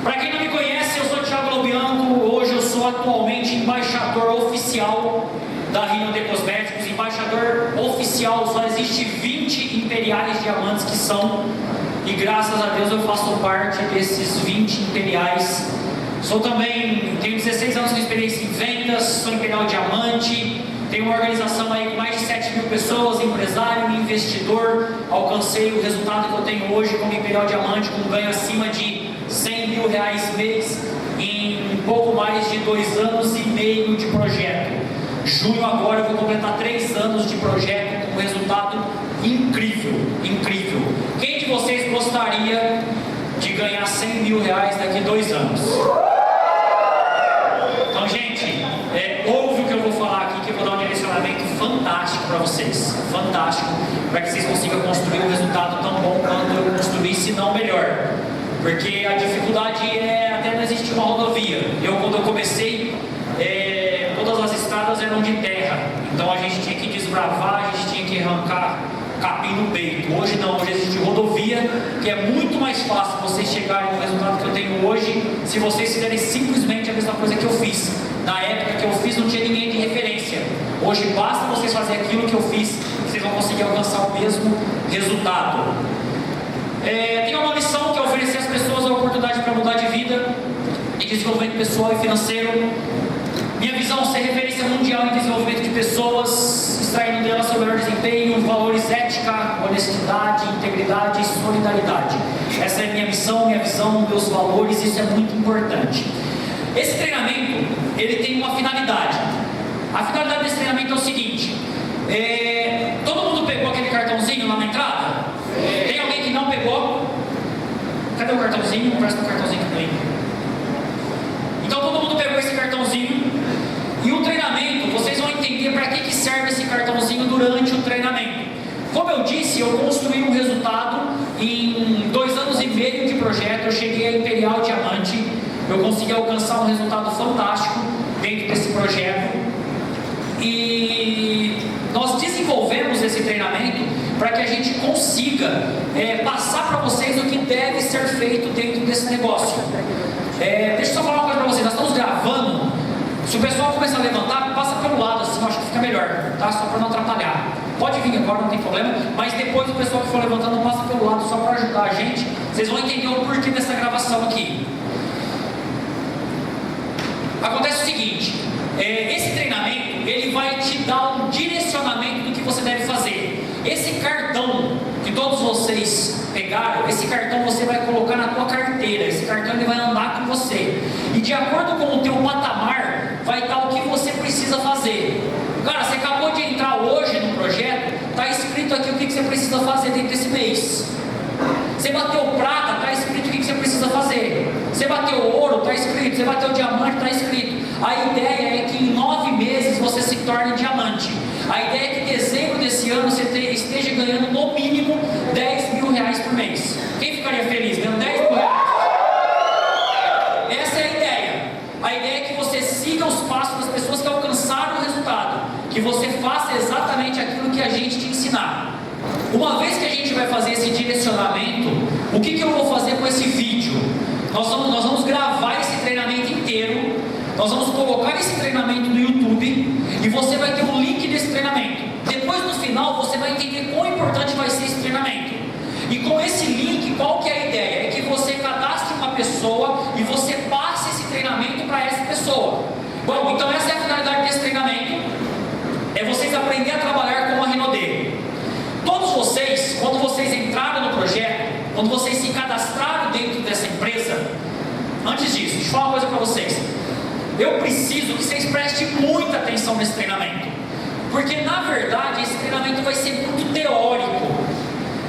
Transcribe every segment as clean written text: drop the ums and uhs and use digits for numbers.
Para quem não me conhece, eu sou Tiago Lobianco. Hoje eu sou atualmente embaixador oficial da Hinode Cosméticos. Embaixador oficial, só existe 20 Imperiais diamantes que são, e graças a Deus eu faço parte desses 20 Imperiais. Tenho 16 anos de experiência em vendas, sou Imperial Diamante, tenho uma organização aí com mais de 7 mil pessoas, empresário, investidor. Alcancei o resultado que eu tenho hoje como Imperial Diamante, com um ganho acima de 100 mil reais mês em pouco mais de 2 anos e meio de projeto. Junho agora eu vou completar 3 anos de projeto com um resultado incrível, incrível. Quem de vocês gostaria de ganhar 100 mil reais daqui a 2 anos? Então, gente, ouve o que eu vou falar aqui, que eu vou dar um direcionamento fantástico para vocês, fantástico, para que vocês consigam construir um resultado tão bom quanto eu construí, se não melhor. Porque a dificuldade até não existir uma rodovia. Quando eu comecei, todas as estradas eram de terra, então a gente tinha que desbravar, a gente tinha que arrancar capim no peito. Hoje não, hoje existe rodovia, que é muito mais fácil vocês chegarem no resultado que eu tenho hoje, se vocês fizerem simplesmente a mesma coisa que eu fiz. Na época que eu fiz não tinha ninguém de referência. Hoje basta vocês fazerem aquilo que eu fiz, que vocês vão conseguir alcançar o mesmo resultado. Tenho uma missão que é oferecer às pessoas a oportunidade para mudar de vida, de desenvolvimento pessoal e financeiro. Minha visão é ser referência mundial em desenvolvimento de pessoas, extraindo delas seu melhor desempenho, valores ética, honestidade, integridade e solidariedade. Essa é minha missão, minha visão, meus valores, isso é muito importante. Esse treinamento, ele tem uma finalidade. A finalidade desse treinamento é o seguinte: todo mundo pegou aquele cartãozinho lá na entrada? Tem alguém que não pegou? Cadê o cartãozinho? Presta o cartãozinho que tem. Então todo mundo pegou esse cartãozinho. E o treinamento, vocês vão entender para que serve esse cartãozinho durante o treinamento. Como eu disse, eu construí um resultado em 2 anos e meio de projeto. Eu cheguei a Imperial Diamante. Eu consegui alcançar um resultado fantástico dentro desse projeto. E nós desenvolvemos esse treinamento para que a gente consiga passar para vocês o que deve ser feito dentro desse negócio. Deixa eu só falar uma coisa para vocês. Nós estamos gravando. Se o pessoal começar a levantar, passa pelo lado assim, eu acho que fica melhor, tá? Só para não atrapalhar. Pode vir agora, não tem problema, mas depois o pessoal que for levantando passa pelo lado só para ajudar a gente. Vocês vão entender o porquê dessa gravação aqui. Acontece o seguinte: esse treinamento, ele vai te dar um direcionamento do que você deve fazer. Esse cartão que todos vocês pegaram, esse cartão você vai colocar na tua carteira. Esse cartão ele vai andar com você. E de acordo com o teu patamar, vai estar o que você precisa fazer. Cara, você acabou de entrar hoje no projeto, está escrito aqui o que você precisa fazer dentro desse mês. Você bateu prata, está escrito o que você precisa fazer. Você bateu ouro, está escrito. Você bateu diamante, está escrito. A ideia é que em 9 meses você se torne diamante. A ideia é que em dezembro desse ano você esteja ganhando no mínimo 10 mil reais por mês. Quem ficaria feliz ganhando 10 mil reais? Essa é a ideia. A ideia é que você siga os passos das pessoas que alcançaram o resultado. Que você faça exatamente aquilo que a gente te ensinar. Uma vez que a gente vai fazer esse direcionamento, o que eu vou fazer com esse vídeo? Nós vamos gravar esse treinamento inteiro. Nós vamos colocar esse treinamento no YouTube e você vai ter um link desse treinamento. Depois no final você vai entender quão importante vai ser esse treinamento. E com esse link, qual que é a ideia? É que você cadastre uma pessoa e você passe esse treinamento para essa pessoa. Bom, então essa é a finalidade desse treinamento. É vocês aprenderem a trabalhar com a Hinode. Todos vocês, quando vocês entraram no projeto, quando vocês se cadastraram dentro dessa empresa, antes disso, deixa eu falar uma coisa para vocês. Eu preciso que vocês prestem muita atenção nesse treinamento, porque na verdade esse treinamento vai ser muito teórico.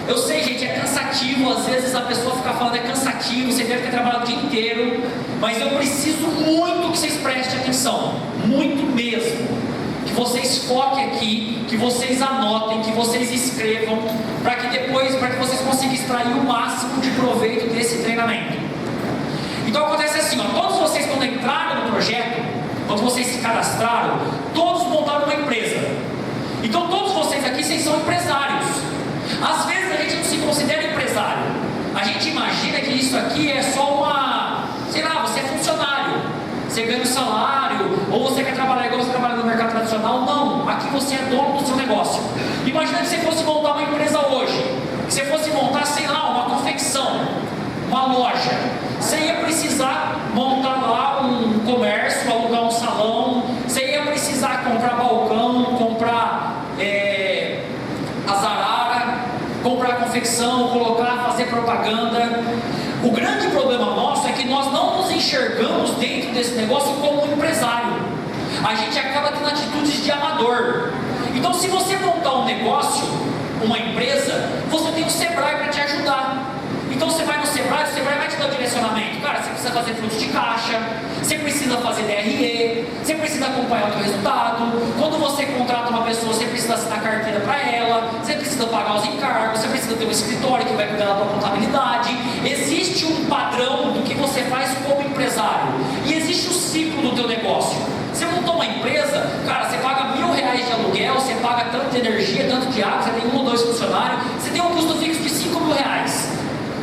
Eu sei, gente, é cansativo, às vezes a pessoa fica falando é cansativo, você deve ter trabalhado o dia inteiro, mas eu preciso muito que vocês prestem atenção, muito mesmo. Que vocês foquem aqui, que vocês anotem, que vocês escrevam, para que vocês consigam extrair o máximo de proveito desse treinamento. Então acontece assim, todos vocês quando entraram no projeto, quando vocês se cadastraram, todos montaram uma empresa. Então todos vocês aqui, vocês são empresários. Às vezes a gente não se considera empresário. A gente imagina que isso aqui é só você ganha um salário, ou você quer trabalhar igual você trabalha no mercado tradicional. Não, aqui você é dono do seu negócio. Imagina que você fosse montar uma empresa hoje, que você fosse montar, sei lá, uma confecção, uma loja. Você ia precisar montar lá um comércio, alugar um salão, você ia precisar comprar balcão, comprar azarara, comprar confecção, colocar, fazer propaganda. O grande problema nosso é que nós não nos enxergamos dentro desse negócio como um empresário. A gente acaba tendo atitudes de amador. Então, se você montar um negócio, uma empresa, você tem o Sebrae para te ajudar. Então você vai no Sebrae, o Sebrae vai te dar o direcionamento. Cara, você precisa fazer fluxo de caixa, você precisa fazer DRE, você precisa acompanhar o seu resultado. Quando você contrata uma pessoa, você precisa assinar carteira para ela, você precisa pagar os encargos, você precisa ter um escritório que vai cuidar da tua contabilidade. Existe um padrão do que você faz como empresário e existe o ciclo do teu negócio. Você montou uma empresa, cara, você paga R$1.000 de aluguel, você paga tanto de energia, tanto de água, você tem 1 ou 2 funcionários, você tem um custo fixo de R$5.000.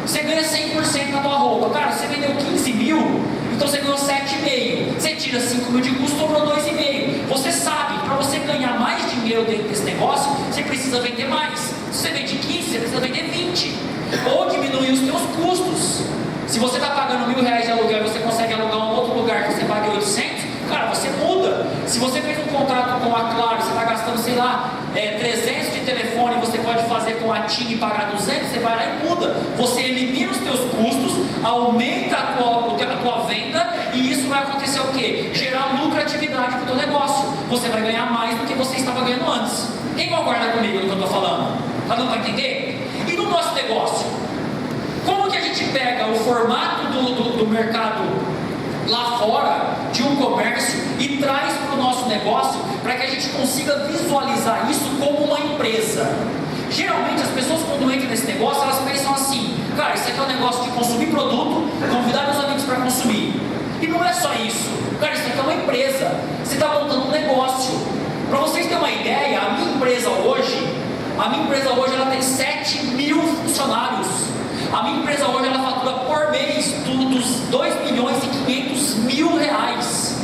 Você ganha 100% na tua roupa. Cara, você vendeu 15 mil, então você ganhou 7,5. Você tira 5 mil de custo, sobrou 2,5. Você sabe, para você ganhar mais dinheiro dentro desse negócio, você precisa vender mais. Se você vende 15, você precisa vender 20. Ou diminuir os teus custos. Se você está pagando R$1.000 de aluguel e você consegue alugar um outro lugar que você paga 800, cara, você muda. Se você fez um contrato com a Claro, você está gastando, sei lá, 300 de telefone, você pode fazer com a TIM e pagar 200, você vai lá e muda. Você elimina os teus custos, aumenta a tua venda, e isso vai acontecer o quê? Gerar lucratividade para o teu negócio. Você vai ganhar mais do que você estava ganhando antes. Quem concorda comigo no que eu estou falando? Está dando para entender? E no nosso negócio? Como que a gente pega o formato do mercado lá fora, de um comércio, e traz para o nosso negócio, para que a gente consiga visualizar isso como uma empresa? Geralmente as pessoas, quando entram nesse negócio, elas pensam assim: cara, isso aqui é um negócio de consumir produto, convidar meus amigos para consumir. E não é só isso. Cara, isso aqui é uma empresa. Você está montando um negócio. Para vocês terem uma ideia, a minha empresa hoje ela tem 7 mil funcionários. A minha empresa hoje ela fatura por mês dos R$2.500.000.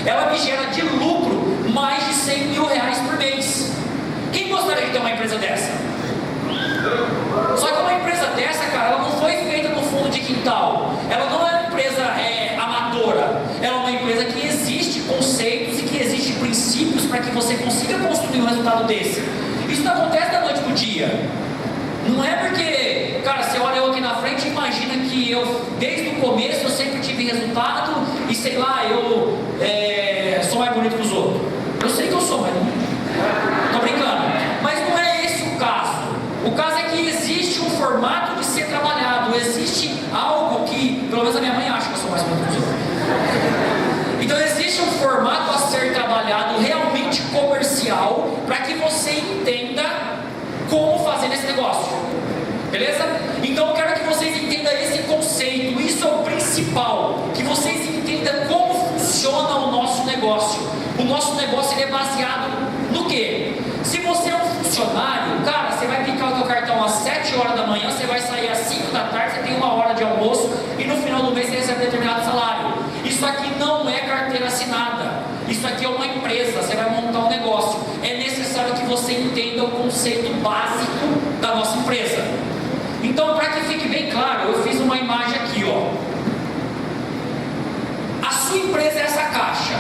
Ela me gera de lucro mais de R$100.000 por mês. Quem gostaria de ter uma empresa dessa? Só que uma empresa dessa, cara, ela não foi feita no fundo de quintal. Ela não é uma empresa amadora. Ela é uma empresa que existe conceitos e que existe princípios para que você consiga construir um resultado desse. Isso não acontece da noite para o dia. Não é porque, cara, você olha eu aqui na frente e imagina que eu, desde o começo, eu sempre tive resultado e sei lá, eu sou mais bonito que os outros. Eu sei que eu sou, mas tô brincando. Mas não é esse o caso. O caso é que existe um formato de ser trabalhado, existe algo que, pelo menos a minha mãe acha que eu sou mais bonito que os outros. Então existe um formato a ser trabalhado realmente comercial para que você entenda como fazer nesse negócio, beleza? Então eu quero que vocês entendam esse conceito, isso é o principal, que vocês entendam como funciona o nosso negócio. O nosso negócio ele é baseado no quê? Se você é um funcionário, cara, você vai picar o teu cartão às 7 horas da manhã, você vai sair às 5 da tarde, você tem 1 hora de almoço e no final do mês você recebe determinado salário. Isso aqui não é carteira assinada, isso aqui é uma empresa, você vai montar um negócio. É necessário que você entenda o conceito básico da nossa empresa. Então, para que fique bem claro, eu fiz uma imagem aqui, ó. A sua empresa é essa caixa.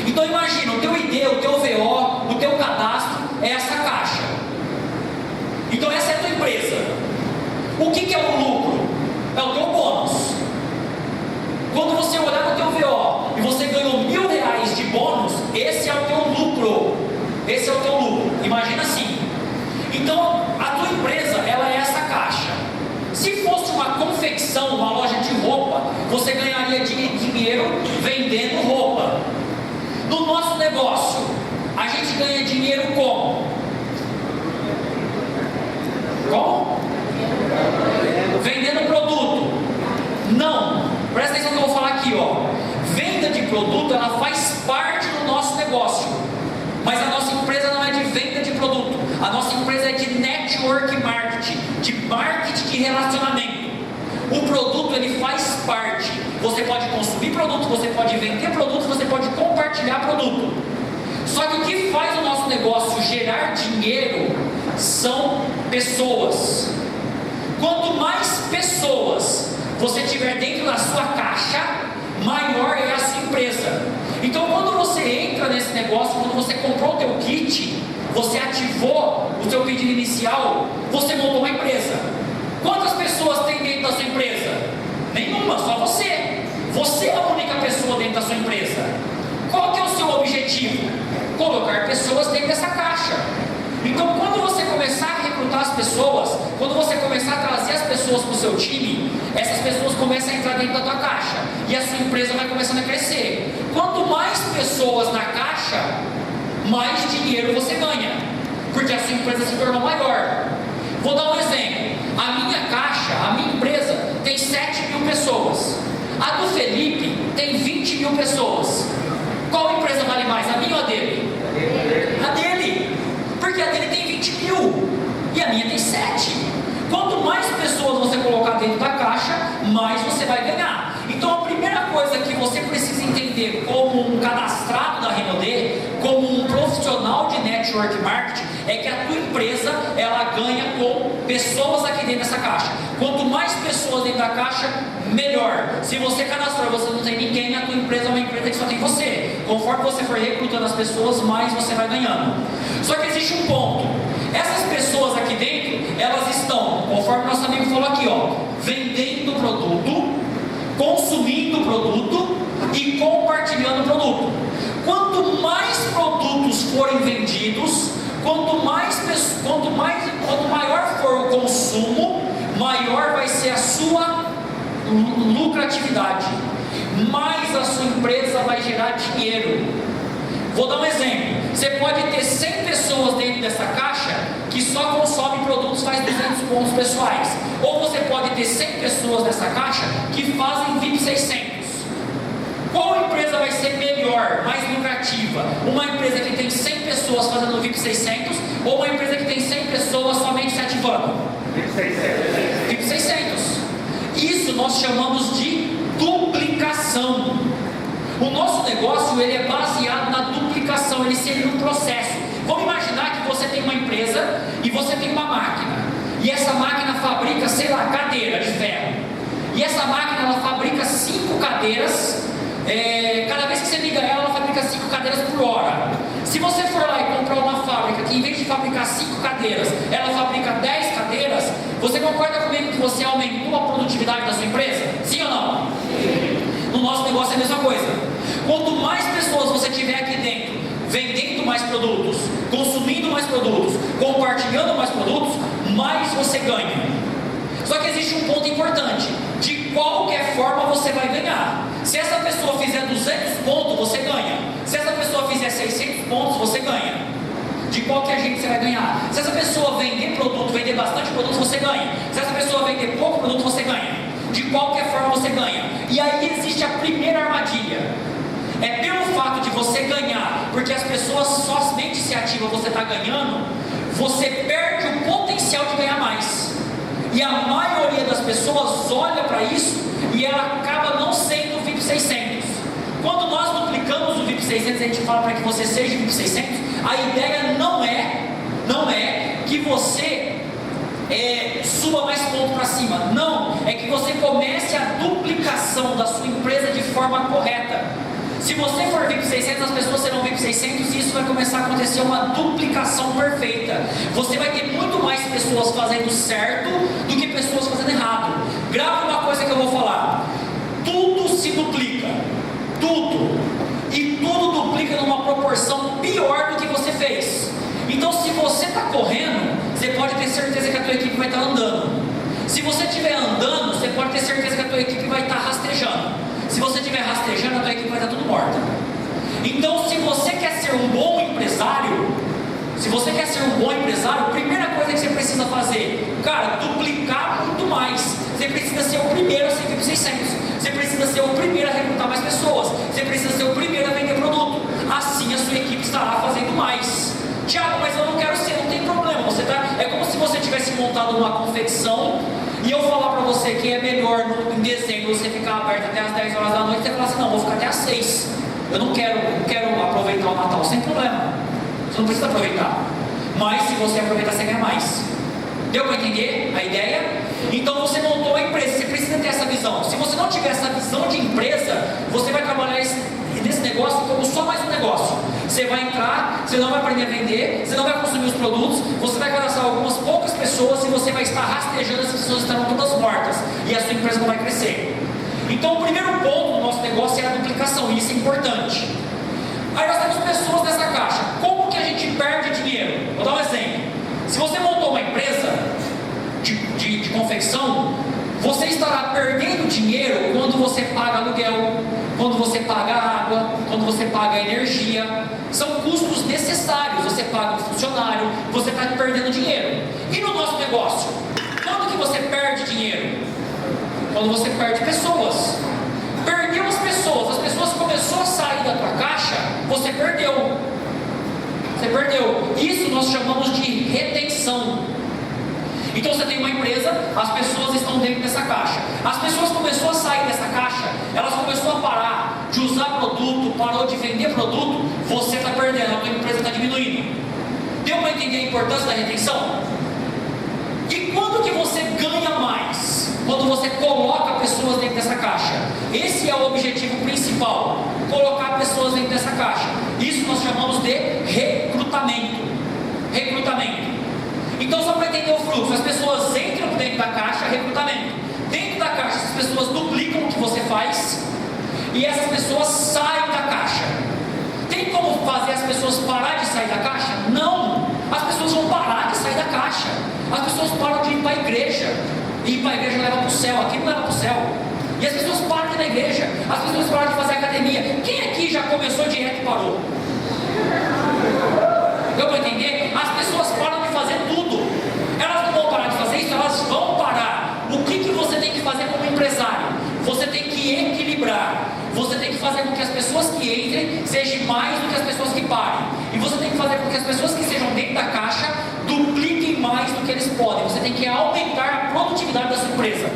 Então imagina, o teu ID, o teu VO, o teu cadastro é essa caixa. Então essa é a tua empresa. O que é o lucro? É o teu bônus. Quando você olhar no teu VO e você ganhou R$1.000 de bônus, esse é o teu lucro. Esse é o teu lucro. Imagina assim. Então a tua empresa, ela é essa caixa. Se fosse uma confecção, uma loja de roupa, você ganharia dinheiro vendendo roupa. No nosso negócio, a gente ganha dinheiro como? Como? Vendendo produto. Não, presta atenção no que eu vou falar aqui, ó. Venda de produto, ela faz parte do nosso negócio. Mas a nossa empresa não é de venda de produto. A nossa empresa é de network marketing, de marketing de relacionamento. O produto ele faz parte. Você pode consumir produto produto, você pode vender produto, você pode compartilhar produto. Só que o que faz o nosso negócio gerar dinheiro são pessoas. Quanto mais pessoas você tiver dentro da sua caixa, maior é a sua empresa. Então quando você entra nesse negócio, quando você comprou o teu kit, você ativou o seu pedido inicial, você montou uma empresa. Quantas pessoas tem dentro da sua empresa? Nenhuma, só você. Você é a única pessoa dentro da sua empresa. Qual que é o seu objetivo? Colocar pessoas dentro dessa caixa. Então quando você começar a recrutar as pessoas, quando você começar a trazer as pessoas para o seu time, essas pessoas começam a entrar dentro da tua caixa e a sua empresa vai começando a crescer. Quanto mais pessoas na caixa, mais dinheiro você ganha, porque a sua empresa se tornou maior. Vou dar um exemplo. A minha caixa, a minha empresa tem 7.000 pessoas. A do Felipe tem 20.000 pessoas. Qual empresa vale mais, a minha ou a dele? A dele, porque a dele tem 20.000 e a minha tem 7. Quanto mais pessoas você colocar dentro da caixa, mais você vai ganhar. Então a primeira coisa que você precisa entender como um cadastrado da Hinode, como um profissional de network marketing, é que a tua empresa, ela ganha com pessoas aqui dentro dessa caixa. Quanto mais pessoas dentro da caixa, melhor. Se você cadastrar, você não tem ninguém, a tua empresa é uma empresa que só tem você. Conforme você for recrutando as pessoas, mais você vai ganhando. Só que existe um ponto. Essas pessoas aqui dentro, elas estão, conforme nosso amigo falou aqui, vendendo produto, consumindo produto e compartilhando o produto. Quanto mais produtos forem vendidos, quanto maior for o consumo, maior vai ser a sua lucratividade, mais a sua empresa vai gerar dinheiro. Vou dar um exemplo. Você pode ter 100 pessoas dentro dessa caixa que só consomem produtos, faz 200 pontos pessoais. Ou você pode ter 100 pessoas nessa caixa que fazem VIP 600. Qual empresa vai ser melhor, mais lucrativa? Uma empresa que tem 100 pessoas fazendo VIP 600 ou uma empresa que tem 100 pessoas somente se ativando? VIP 600. VIP 600. Isso nós chamamos de duplicação. O nosso negócio, ele é baseado na duplicação, ele seria um processo. Vamos imaginar que você tem uma empresa e você tem uma máquina, e essa máquina fabrica, sei lá, cadeira de ferro, e essa máquina, ela fabrica 5 cadeiras, cada vez que você liga ela fabrica 5 cadeiras por hora. Se você for lá e comprar uma fábrica que em vez de fabricar 5 cadeiras, ela fabrica 10 cadeiras, você concorda comigo que você aumentou a produtividade da sua empresa? Sim ou não? Sim. No nosso negócio é a mesma coisa. Quanto mais pessoas você tiver aqui dentro, vendendo mais produtos, consumindo mais produtos, compartilhando mais produtos, mais você ganha. Só que existe um ponto importante. De qualquer forma você vai ganhar. Se essa pessoa fizer 200 pontos, você ganha. Se essa pessoa fizer 600 pontos, você ganha. De qualquer jeito você vai ganhar. Se essa pessoa vender produto, vender bastante produto, você ganha. Se essa pessoa vender pouco produto, você ganha. De qualquer forma você ganha. E aí existe a primeira armadilha. É pelo fato de você ganhar, porque as pessoas somente se ativam, você está ganhando, você perde o potencial de ganhar mais. E a maioria das pessoas olha para isso e ela acaba não sendo o VIP 600. Quando nós duplicamos o VIP 600, a gente fala para que você seja o VIP 600, a ideia não é que você suba mais ponto para cima. Não, é que você comece a duplicação da sua empresa de forma correta. Se você for VIP 600, as pessoas serão VIP 600 e isso vai começar a acontecer uma duplicação perfeita. Você vai ter muito mais pessoas fazendo certo do que pessoas fazendo errado. Grava uma coisa que eu vou falar. Tudo se duplica. Tudo. E tudo duplica numa proporção pior do que você fez. Então se você está correndo, você pode ter certeza que a tua equipe vai estar andando. Se você estiver andando, você pode ter certeza que a tua equipe vai estar rastejando. Se você estiver rastejando, a tua equipe vai estar tudo morta. Então, se você quer ser um bom empresário, a primeira coisa que você precisa fazer, cara, duplicar muito mais. Você precisa ser o primeiro a ser VIP 600. Você precisa ser o primeiro a recrutar mais pessoas. Você precisa ser o primeiro a vender produto. Assim a sua equipe estará fazendo mais. Tiago, mas eu não quero ser, não tem problema. É como se você tivesse montado uma confecção e eu falar para você que é melhor em dezembro você ficar aberto até as 10 horas da noite, você falar assim, não, vou ficar até as 6, eu não quero aproveitar o Natal, sem problema, você não precisa aproveitar, mas se você aproveitar você ganha mais. Deu para entender a ideia? Então você montou uma empresa, você precisa ter essa visão. Se você não tiver essa visão de empresa, você vai trabalhar nesse negócio como só mais um negócio. Você vai entrar, você não vai aprender a vender, você não vai consumir os produtos, você vai cadastrar algumas poucas pessoas e você vai estar rastejando, essas pessoas estarão todas mortas e a sua empresa não vai crescer. Então o primeiro ponto do nosso negócio é a duplicação, e isso é importante. Aí nós temos pessoas nessa caixa. Como que a gente perde dinheiro? Vou dar um exemplo. Se você montou uma empresa de confecção, você estará perdendo dinheiro quando você paga aluguel, quando você paga água, quando você paga energia. São custos necessários. Você paga um funcionário, você está perdendo dinheiro. E no nosso negócio, quando que você perde dinheiro? Quando você perde pessoas. Perdeu as pessoas começaram a sair da tua caixa, você perdeu. Você perdeu. Isso nós chamamos de retenção. Então você tem uma empresa, as pessoas estão dentro dessa caixa. As pessoas começaram a sair dessa caixa, elas começaram a parar de usar produto, parou de vender produto, você está perdendo, a tua empresa está diminuindo. Deu para entender a importância da retenção? E quando que você ganha mais? Quando você coloca pessoas dentro dessa caixa. Esse é o objetivo principal, colocar pessoas dentro dessa caixa. Isso nós chamamos de recrutamento. Então só para entender o fluxo, as pessoas entram dentro da caixa, recrutamento. Dentro da caixa as pessoas duplicam o que você faz e essas pessoas saem da caixa. Tem como fazer as pessoas parar de sair da caixa? Não! As pessoas vão parar de sair da caixa. As pessoas param de ir para a igreja. Ir para a igreja leva para o céu, aqui não leva para o céu. E as pessoas param de ir na igreja, as pessoas param de fazer academia. Quem aqui já começou direto e parou? Deu para entender? As pessoas param de fazer tudo. Elas não vão parar de fazer isso, elas vão parar. O que você tem que fazer como empresário? Você tem que equilibrar. Você tem que fazer com que as pessoas que entrem sejam mais do que as pessoas que parem. E você tem que fazer com que as pessoas que estejam dentro da caixa dupliquem mais do que eles podem. Você tem que aumentar a produtividade da sua empresa.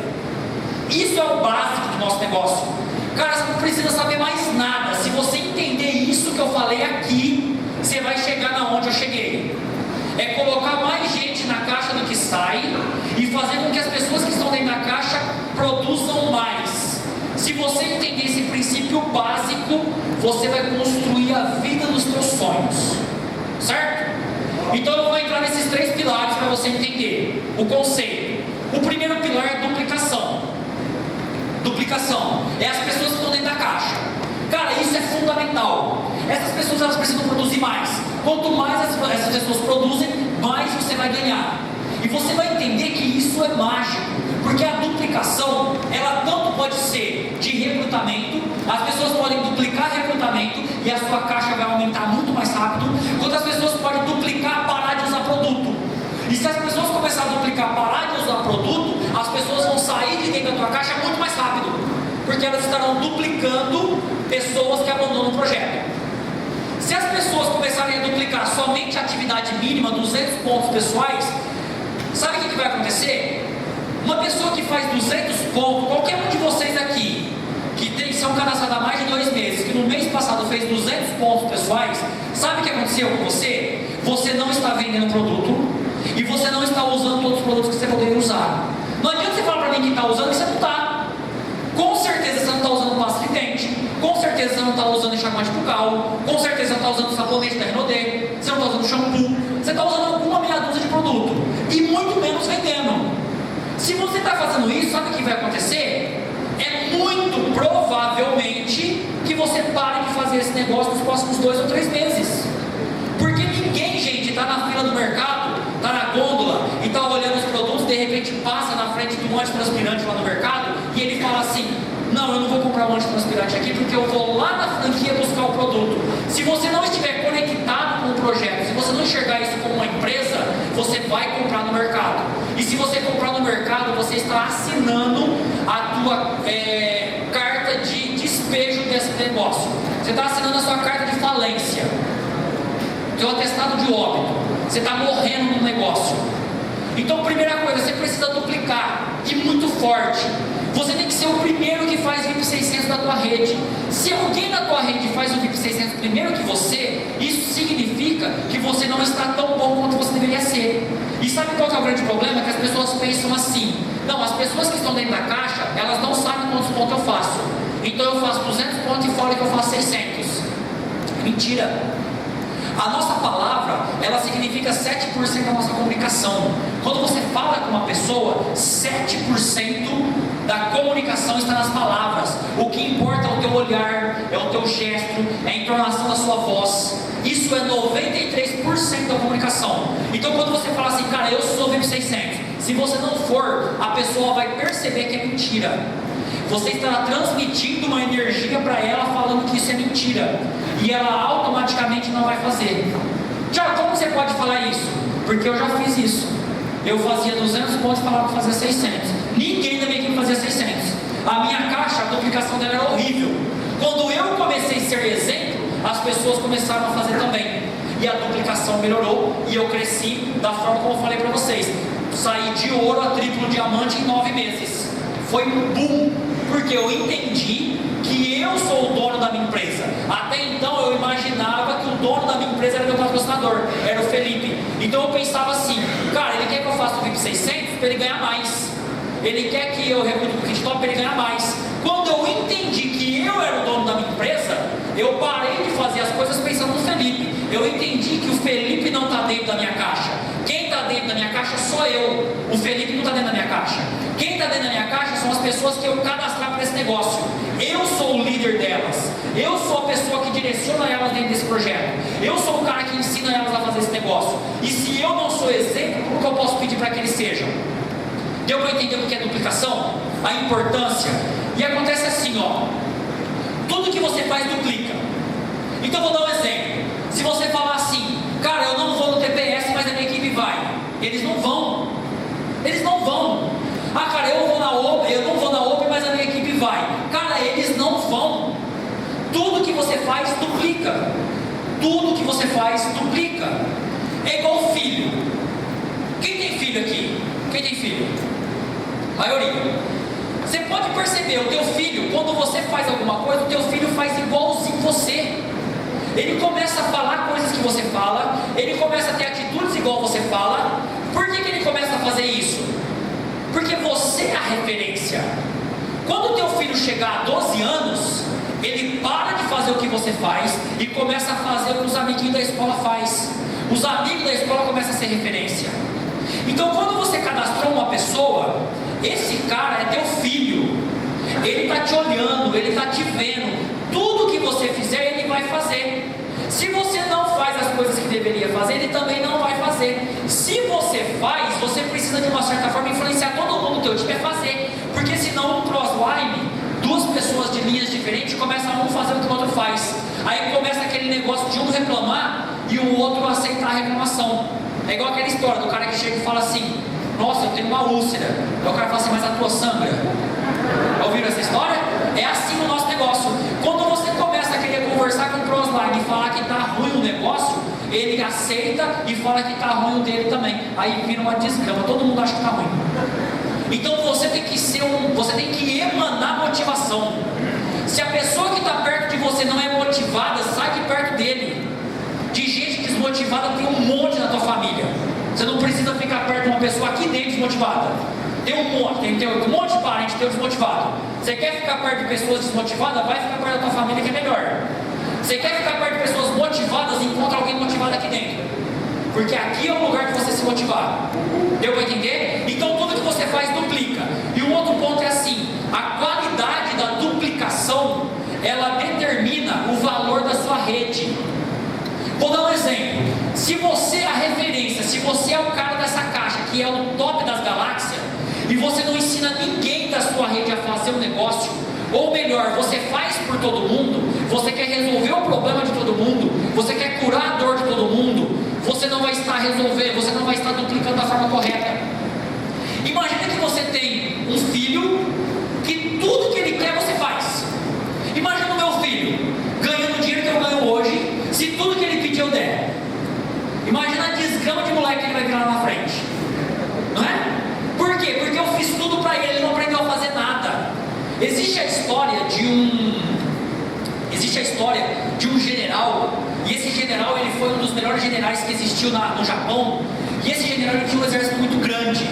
Isso é o básico do nosso negócio. Cara, você não precisa saber mais nada. Se você entender isso que eu falei aqui, você vai chegar na onde eu cheguei. É colocar mais gente na caixa do que sai e fazer com que as pessoas que estão dentro da caixa produzam mais. Se você entender esse princípio básico, você vai construir a vida dos seus sonhos. Certo? Então eu vou entrar nesses 3 pilares para você entender o conceito. O primeiro pilar é duplicação. Duplicação é as pessoas que estão dentro da caixa. Cara, isso é fundamental. Essas pessoas elas precisam produzir mais. Quanto mais essas pessoas produzem, mais você vai ganhar. E você vai entender que isso é mágico, porque a duplicação, ela tanto pode ser de recrutamento, as pessoas podem duplicar recrutamento e a sua caixa vai aumentar muito mais rápido, quanto as pessoas podem duplicar, parar de usar produto. E se as pessoas começarem a duplicar, parar de usar produto, as pessoas vão sair de dentro da tua caixa muito mais rápido, porque elas estarão duplicando pessoas que abandonam o projeto. Se as pessoas começarem a duplicar somente a atividade mínima, 200 pontos pessoais, sabe o que vai acontecer? Uma pessoa que faz 200 pontos, qualquer um de vocês aqui, que são cadastrados há mais de 2 meses, que no mês passado fez 200 pontos pessoais, sabe o que aconteceu com você? Você não está vendendo produto e você não está usando todos os produtos que você poderia usar. Não adianta você falar para mim que está usando e você não está. Com certeza você não está usando pasta de dente, com certeza você não está usando enxaguante bucal, com certeza você não está usando sabonete da Hinode, você não está usando shampoo, você está usando alguma meia dúzia de produto e muito menos vendendo. Se você está fazendo isso, sabe o que vai acontecer? É muito provavelmente que você pare de fazer esse negócio nos próximos 2 ou 3 meses. Porque ninguém, gente, está na fila do mercado, está na gôndola e está olhando os produtos, de repente passa na frente de um antitranspirante lá no mercado e ele fala assim: não, eu não vou comprar um antitranspirante aqui porque eu vou lá na franquia buscar o produto. Se você não estiver conectado com o projeto, se você não enxergar isso como uma empresa, você vai comprar no mercado. E se você comprar no mercado, você está assinando a tua carta de despejo desse negócio. Você está assinando a sua carta de falência, seu atestado de óbito. Você está morrendo no negócio. Então, primeira coisa, você precisa duplicar, e muito forte. Você tem que ser o primeiro que faz VIP 600 da tua rede. Se alguém na tua rede faz o VIP 600 primeiro que você, isso significa que você não está tão bom quanto você deveria ser. E sabe qual que é o grande problema? Que as pessoas pensam assim: não, as pessoas que estão dentro da caixa, elas não sabem quantos pontos eu faço. Então eu faço 200 pontos e fora que eu faço 600. Mentira. A nossa palavra, ela significa 7% da nossa comunicação. Quando você fala com uma pessoa, 7% da comunicação está nas palavras. O que importa é o teu olhar, é o teu gesto, é a entonação da sua voz. Isso é 93% da comunicação. Então quando você fala assim, cara, eu sou VIP 600, se você não for, a pessoa vai perceber que é mentira. Você estará transmitindo uma energia para ela falando que isso é mentira, e ela automaticamente não vai fazer. Tiago, como você pode falar isso? Porque eu já fiz isso. Eu fazia 200 pontos e falava que fazia 600. Ninguém da minha equipe fazia 600. A minha caixa, a duplicação dela era horrível. Quando eu comecei a ser exemplo, as pessoas começaram a fazer também, e a duplicação melhorou, e eu cresci da forma como eu falei para vocês. Saí de ouro a triplo diamante em 9 meses. Foi um boom, porque eu entendi que eu sou o dono da minha empresa. Até então eu imaginava que o dono da minha empresa era meu patrocinador, era o Felipe. Então eu pensava assim, cara, ele quer que eu faça o VIP 600 para ele ganhar mais. Ele quer que eu recrute o kit top para ele ganhar mais. Quando eu entendi que eu era o dono da minha empresa, eu parei de fazer as coisas pensando no Felipe. Eu entendi que o Felipe não está dentro da minha caixa. Quem está dentro da minha caixa sou eu. O Felipe não está dentro da minha caixa. Quem está dentro da minha caixa são as pessoas que eu cadastrar para esse negócio. Eu sou o líder delas. Eu sou a pessoa que direciona elas dentro desse projeto. Eu sou o cara que ensina elas a fazer esse negócio. E se eu não sou exemplo, como que eu posso pedir para que eles sejam? Deu para entender o que é duplicação? A importância. E acontece assim, ó. Tudo que você faz duplica. Então vou dar um exemplo. Se você falar assim, cara, eu não vou no TPS, mas a minha equipe vai. Eles não vão. Eles não vão. Ah, cara, eu não vou na OP, mas a minha equipe vai. Cara, eles não vão. Tudo que você faz duplica. Tudo que você faz duplica. É igual filho. Quem tem filho aqui? Quem tem filho? Maioria. Você pode perceber, o teu filho, quando você faz alguma coisa, o teu filho faz igualzinho você. Ele começa a falar coisas que você fala, ele começa a ter atitudes igual você fala. Por que ele começa a fazer isso? Porque você é a referência. Quando o teu filho chegar a 12 anos, ele para de fazer o que você faz e começa a fazer o que os amiguinhos da escola faz. Os amigos da escola começam a ser referência. Então quando você cadastrou uma pessoa, esse cara é teu filho. Ele está te olhando, ele está te vendo. Tudo que você fizer, ele vai fazer. Se você não faz as coisas que deveria fazer, ele também não vai fazer. Se você faz, você precisa de uma certa forma influenciar todo mundo que o time a fazer. Porque senão um crossline, duas pessoas de linhas diferentes começam um fazer o que o outro faz. Aí começa aquele negócio de um reclamar e o outro aceitar a reclamação. É igual aquela história do cara que chega e fala assim, nossa, eu tenho uma úlcera. Aí o cara fala assim, mas a tua sangra? Ouviram essa história? É assim o nosso negócio. Quando você começa a querer conversar com o crossline e falar que está ruim o negócio, ele aceita e fala que está ruim o dele também. Aí vira uma desgrama, todo mundo acha que está ruim. Então você tem que você tem que emanar motivação. Se a pessoa que está perto de você não é motivada, sai de perto dele. De gente desmotivada tem um monte na tua família. Você não precisa ficar perto de uma pessoa aqui dentro desmotivada. Tem um monte, tem um monte de parente teu desmotivado. Você quer ficar perto de pessoas desmotivadas? Vai ficar perto da tua família que é melhor. Você quer ficar perto de pessoas motivadas? Encontra alguém motivado aqui dentro. Porque aqui é o lugar de você se motivar. Deu para entender? Então tudo que você faz duplica. E um outro ponto é assim, a qualidade da duplicação, ela determina o valor da sua rede. Vou dar um exemplo. Se você é a referência, se você é o cara dessa caixa, que é o top das galáxias, e você não ensina ninguém da sua rede a fazer um negócio, ou melhor, você faz por todo mundo, você quer resolver o problema de todo mundo, você quer curar a dor de todo mundo, você não vai estar resolvendo, você não vai estar duplicando da forma correta. Imagina que você tem um filho que tudo que ele quer você faz. Imagina o meu filho ganhando o dinheiro que eu ganho hoje, se tudo que ele pedir eu der. Imagina a desgrama de moleque que ele vai virar lá na frente. existe a história de um general, e esse general ele foi um dos melhores generais que existiu no Japão, e esse general ele tinha um exército muito grande.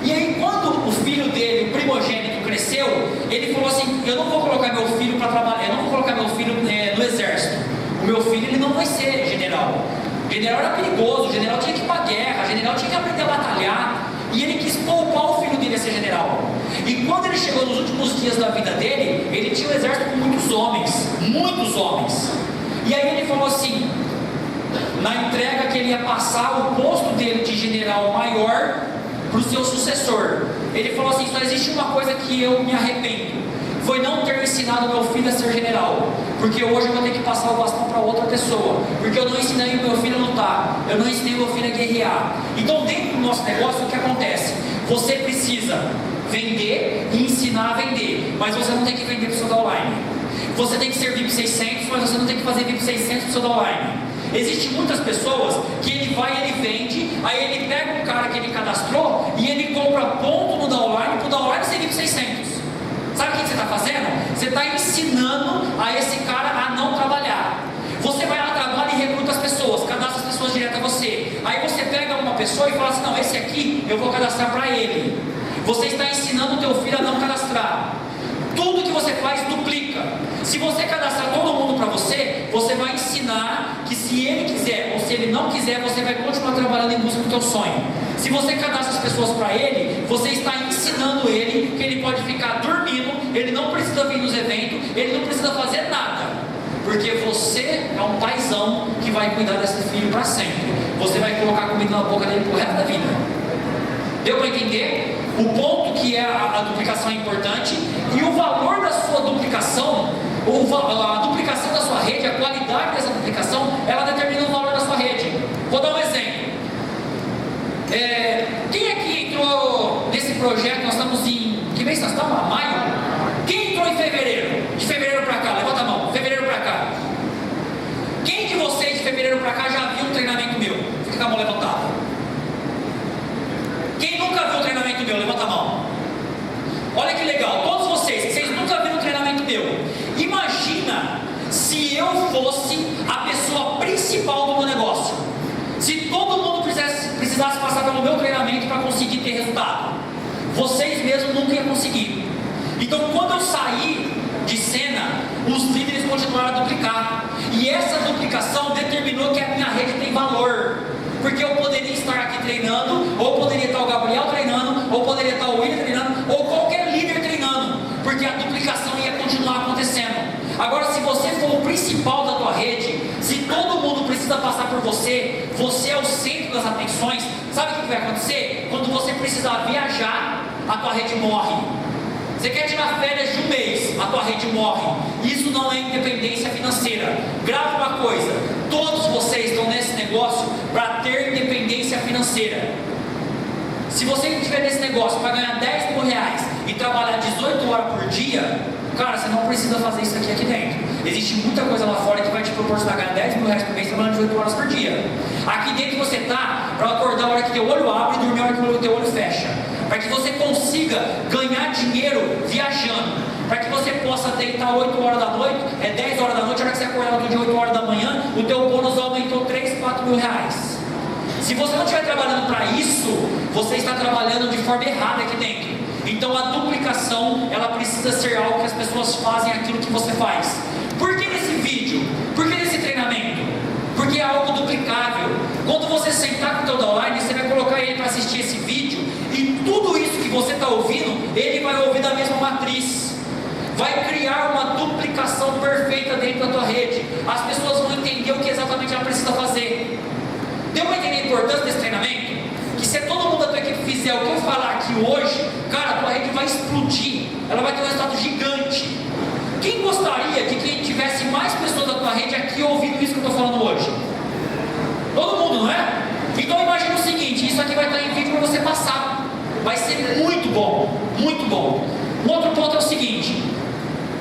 E aí quando o filho dele, o primogênito, cresceu, ele falou assim: eu não vou colocar meu filho para trabalhar, eu não vou colocar meu filho no exército. O meu filho ele não vai ser general. O general era perigoso, o general tinha que ir para a guerra, o general tinha que aprender a batalhar. E ele quis poupar o filho dele a ser general. E quando ele chegou nos últimos dias da vida dele, ele tinha um exército com muitos homens, muitos homens. E aí ele falou assim, na entrega, que ele ia passar o posto dele de general maior para o seu sucessor. Ele falou assim: só existe uma coisa que eu me arrependo, foi não ter ensinado meu filho a ser general, porque hoje eu vou ter que passar o bastão para outra pessoa, porque eu não ensinei o meu filho a lutar, eu não ensinei o meu filho a guerrear. Então dentro do nosso negócio o que acontece? Você precisa vender e ensinar a vender, mas você não tem que vender para o seu downline. Você tem que ser VIP 600, mas você não tem que fazer VIP 600 para o seu downline. Existem muitas pessoas que ele vai, ele vende, aí ele pega um cara que ele cadastrou e ele compra ponto no downline, para o downline ser VIP 600. Sabe o que você está fazendo? Você está ensinando a esse cara a não trabalhar. Você vai lá, trabalha e recruta as pessoas, cadastra as pessoas direto a você. Aí você pega uma pessoa e fala assim: não, esse aqui eu vou cadastrar para ele. Você está ensinando o teu filho a não cadastrar. Tudo que você faz duplica. Se você cadastrar todo mundo para você, você vai ensinar que se ele quiser ou se ele não quiser, você vai continuar trabalhando em busca do teu sonho. Se você cadastra as pessoas para ele, você está ensinando ele que ele pode ficar dormindo, ele não precisa vir nos eventos, ele não precisa fazer nada, porque você é um paizão que vai cuidar desse filho para sempre. Você vai colocar comida na boca dele pro resto da vida. Deu para entender? O ponto que é a duplicação é importante, e o valor da sua duplicação, a duplicação da sua rede, a qualidade dessa duplicação, ela determina o valor da sua rede. Vou dar um exemplo. Quem aqui entrou nesse projeto? Nós estamos em... que mês nós estamos? Maio? Quem entrou em fevereiro? De fevereiro para cá, levanta a mão. Fevereiro para cá. Quem de vocês de fevereiro para cá já viu um treinamento meu? Fica com a mão levantada. Quem nunca viu um treinamento meu? Levanta a mão. Olha que legal, todos vocês nunca viram um treinamento meu. Imagina se eu fosse a pessoa principal do meu negócio. Se todo mundo precisasse passar pelo meu treinamento para conseguir ter resultado. Vocês mesmos nunca iam conseguir. Então quando eu saí de cena, os líderes continuaram a duplicar. E essa duplicação determinou que a minha rede tem valor. Porque eu poderia estar aqui treinando, ou poderia estar o Gabriel treinando, ou poderia estar o William treinando, ou qualquer líder treinando, porque a duplicação ia continuar acontecendo. Agora, se você for o principal da tua rede, se todo mundo precisa passar por você, você é o centro das atenções, sabe o que vai acontecer? Quando você precisar viajar, a tua rede morre. Você quer tirar férias de um mês, a tua rede morre. Isso não é independência financeira. Grava uma coisa: todos vocês estão nesse negócio para ter independência financeira. Se você estiver nesse negócio para ganhar 10 mil reais e trabalhar 18 horas por dia, cara, você não precisa fazer isso aqui dentro. Existe muita coisa lá fora que vai te proporcionar ganhar 10 mil reais por mês trabalhando 18 horas por dia. Aqui dentro você está para acordar a hora que teu olho abre e dormir a hora que o teu olho fecha. Para que você consiga ganhar dinheiro viajando, para que você possa deitar 8 horas da noite, 10 horas da noite, a hora que você acordar no dia 8 horas da manhã, o teu bônus aumentou 3, 4 mil reais. Se você não estiver trabalhando para isso, você está trabalhando de forma errada aqui dentro. Então a duplicação, ela precisa ser algo que as pessoas fazem aquilo que você faz. Por que nesse vídeo? Por que nesse treinamento? Porque é algo duplicável. Quando você sentar com o teu downline, você vai colocar ele para assistir esse vídeo, e tudo isso que você está ouvindo, ele vai ouvir da mesma matriz. Vai criar uma duplicação perfeita dentro da tua rede. As pessoas vão entender o que exatamente ela precisa fazer. Deu para entender a importância desse treinamento? Que se todo mundo da tua equipe fizer o que eu falar aqui hoje, cara, a tua rede vai explodir. Ela vai ter um resultado gigante. Quem gostaria que quem tivesse mais pessoas da tua rede aqui ouvindo isso que eu estou falando hoje? Todo mundo, não é? Então imagina o seguinte: isso aqui vai estar em vídeo para você passar. Vai ser muito bom, muito bom. Um outro ponto é o seguinte: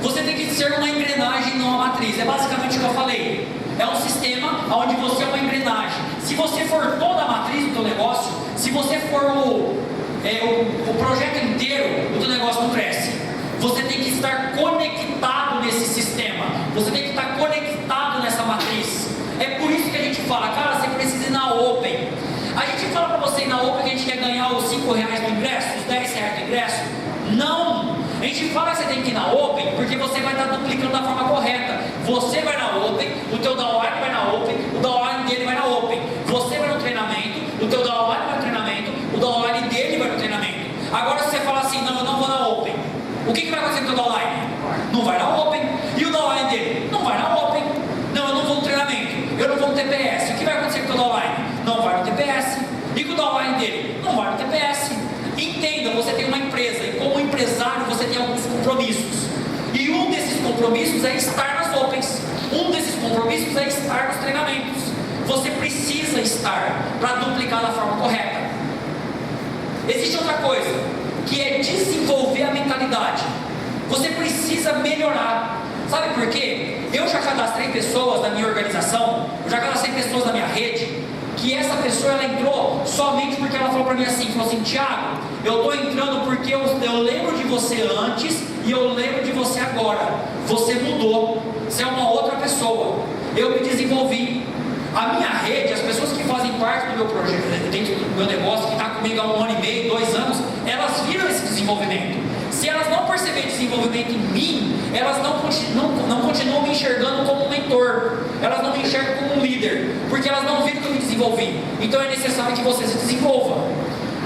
você tem que ser uma engrenagem, não uma matriz. É basicamente o que eu falei. É um sistema onde você é uma engrenagem. Se você for toda a matriz do teu negócio, se você for o projeto inteiro, o teu negócio não cresce. Você tem que estar conectado nesse sistema. você tem que estar conectado nessa matriz. É por isso que a gente fala, cara, você precisa ir na Open. A gente fala para você ir na Open que a gente quer ganhar os R$5 do ingresso, os R$10 do ingresso. Não! A gente fala que você tem que ir na Open porque você vai estar duplicando da forma correta. Você vai na Open, o teu downline vai na Open, o downline dele vai na Open. Você vai no treinamento, o teu downline vai no treinamento, o downline dele vai no treinamento. Agora se você fala assim, não, eu não vou na Open, o que vai acontecer com o teu downline? Não vai na Open. E o downline dele? Não vai na Open. Não, eu não vou no treinamento, eu não vou no TPS. O que vai acontecer com o teu downline? Não vai no TPS. E com o downline dele? Não vai no TPS. Entenda, você tem uma empresa e como empresário você tem alguns compromissos. E um desses compromissos é estar nas Opens. Um desses compromissos é estar nos treinamentos. Você precisa estar para duplicar da forma correta. Existe outra coisa, que é desenvolver a mentalidade. Você precisa melhorar. Sabe por quê? Eu já cadastrei pessoas da minha organização, eu já cadastrei pessoas da minha rede, que essa pessoa ela entrou somente porque ela falou para mim assim, Tiago, eu estou entrando porque eu lembro de você antes e eu lembro de você agora. Você mudou, você é uma outra pessoa. Eu me desenvolvi. A minha rede, as pessoas que fazem parte do meu projeto, dentro do meu negócio, que está comigo há 1 ano e meio, 2 anos, elas viram esse desenvolvimento. Se elas não perceberem desenvolvimento em mim, elas não continuam me enxergando como um mentor, elas não me enxergam como um líder, porque elas não viram que eu me desenvolvi. Então é necessário que você se desenvolva.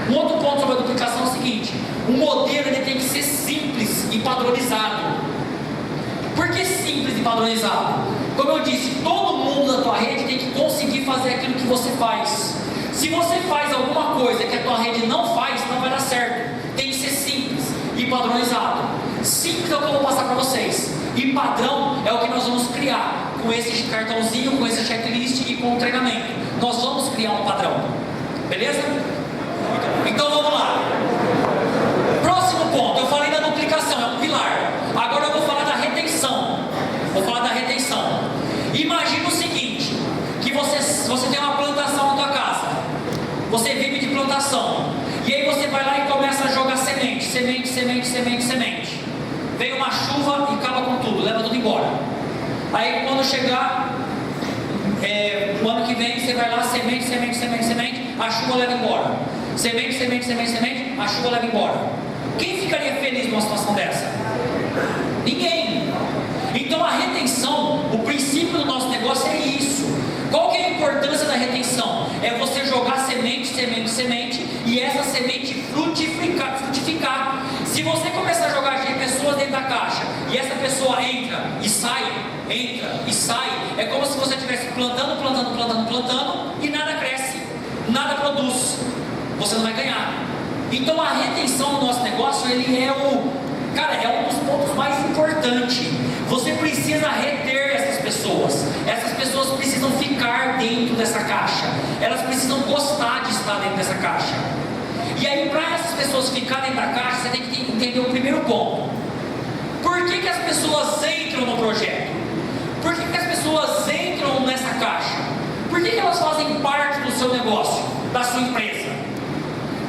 Um outro ponto sobre a duplicação é o seguinte: o modelo ele tem que ser simples e padronizado. Por que simples e padronizado? Como eu disse, todo mundo da tua rede tem que conseguir fazer aquilo que você faz. Se você faz alguma coisa que a tua rede não faz, não vai dar certo. Tem que ser simples e padronizado. Simples é o que eu vou passar para vocês. E padrão é o que nós vamos criar com esse cartãozinho, com esse checklist e com o treinamento. Nós vamos criar um padrão. Beleza? Então vamos lá. Próximo ponto, eu falei da duplicação, é um pilar. Agora eu vou falar da retenção. Imagina o seguinte, que você tem uma plantação na tua casa. Você vive de plantação. E aí você vai lá e começa a jogar semente. Vem uma chuva e acaba com tudo, leva tudo embora. Aí quando chegar o ano que vem, você vai lá, semente, a chuva leva embora. Semente, a chuva leva embora. Quem ficaria feliz numa situação dessa? Ninguém. Então a retenção, o princípio do nosso negócio é isso. Qual que é a importância da retenção? É você jogar semente, e essa semente frutificar. Se você começar a jogar pessoas dentro da caixa, e essa pessoa entra e sai, é como se você estivesse plantando, e nada cresce, nada produz. Você não vai ganhar. Então a retenção do nosso negócio, ele é um dos pontos mais importantes. Você precisa reter essas pessoas. Essas pessoas precisam ficar dentro dessa caixa. Elas precisam gostar de estar dentro dessa caixa. E aí, para essas pessoas ficarem dentro da caixa, você tem que entender o primeiro ponto. Por que as pessoas entram no projeto? Por que as pessoas entram nessa caixa? Por que elas fazem parte do seu negócio, da sua empresa?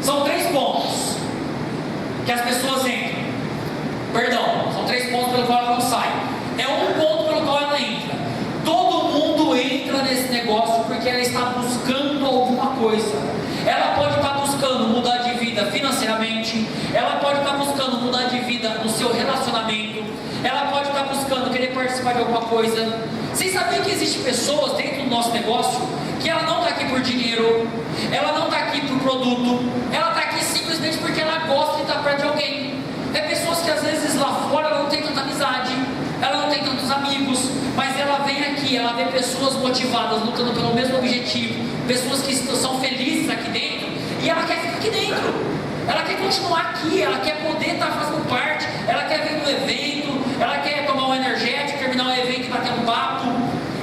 São 3 pontos que as pessoas entram. São 3 pontos pelo qual ela não sai. É um ponto pelo qual ela entra. Todo mundo entra nesse negócio porque ela está buscando alguma coisa. Ela pode estar buscando mudar de vida financeiramente. Ela pode estar buscando mudar de vida no seu relacionamento. Ela pode estar buscando querer participar de alguma coisa. Vocês sabiam que existem pessoas dentro do nosso negócio que ela não está aqui por dinheiro, ela não está aqui por produto, ela está aqui simplesmente porque ela gosta de estar perto de alguém. É pessoas que às vezes lá fora ela não tem tanta amizade, ela não tem tantos amigos, mas ela vem aqui, ela vê pessoas motivadas, lutando pelo mesmo objetivo, pessoas que são felizes aqui dentro, e ela quer ficar aqui dentro, ela quer continuar aqui, ela quer poder estar fazendo parte, ela quer vir no evento, ela quer tomar um energético, terminar o evento e bater um papo.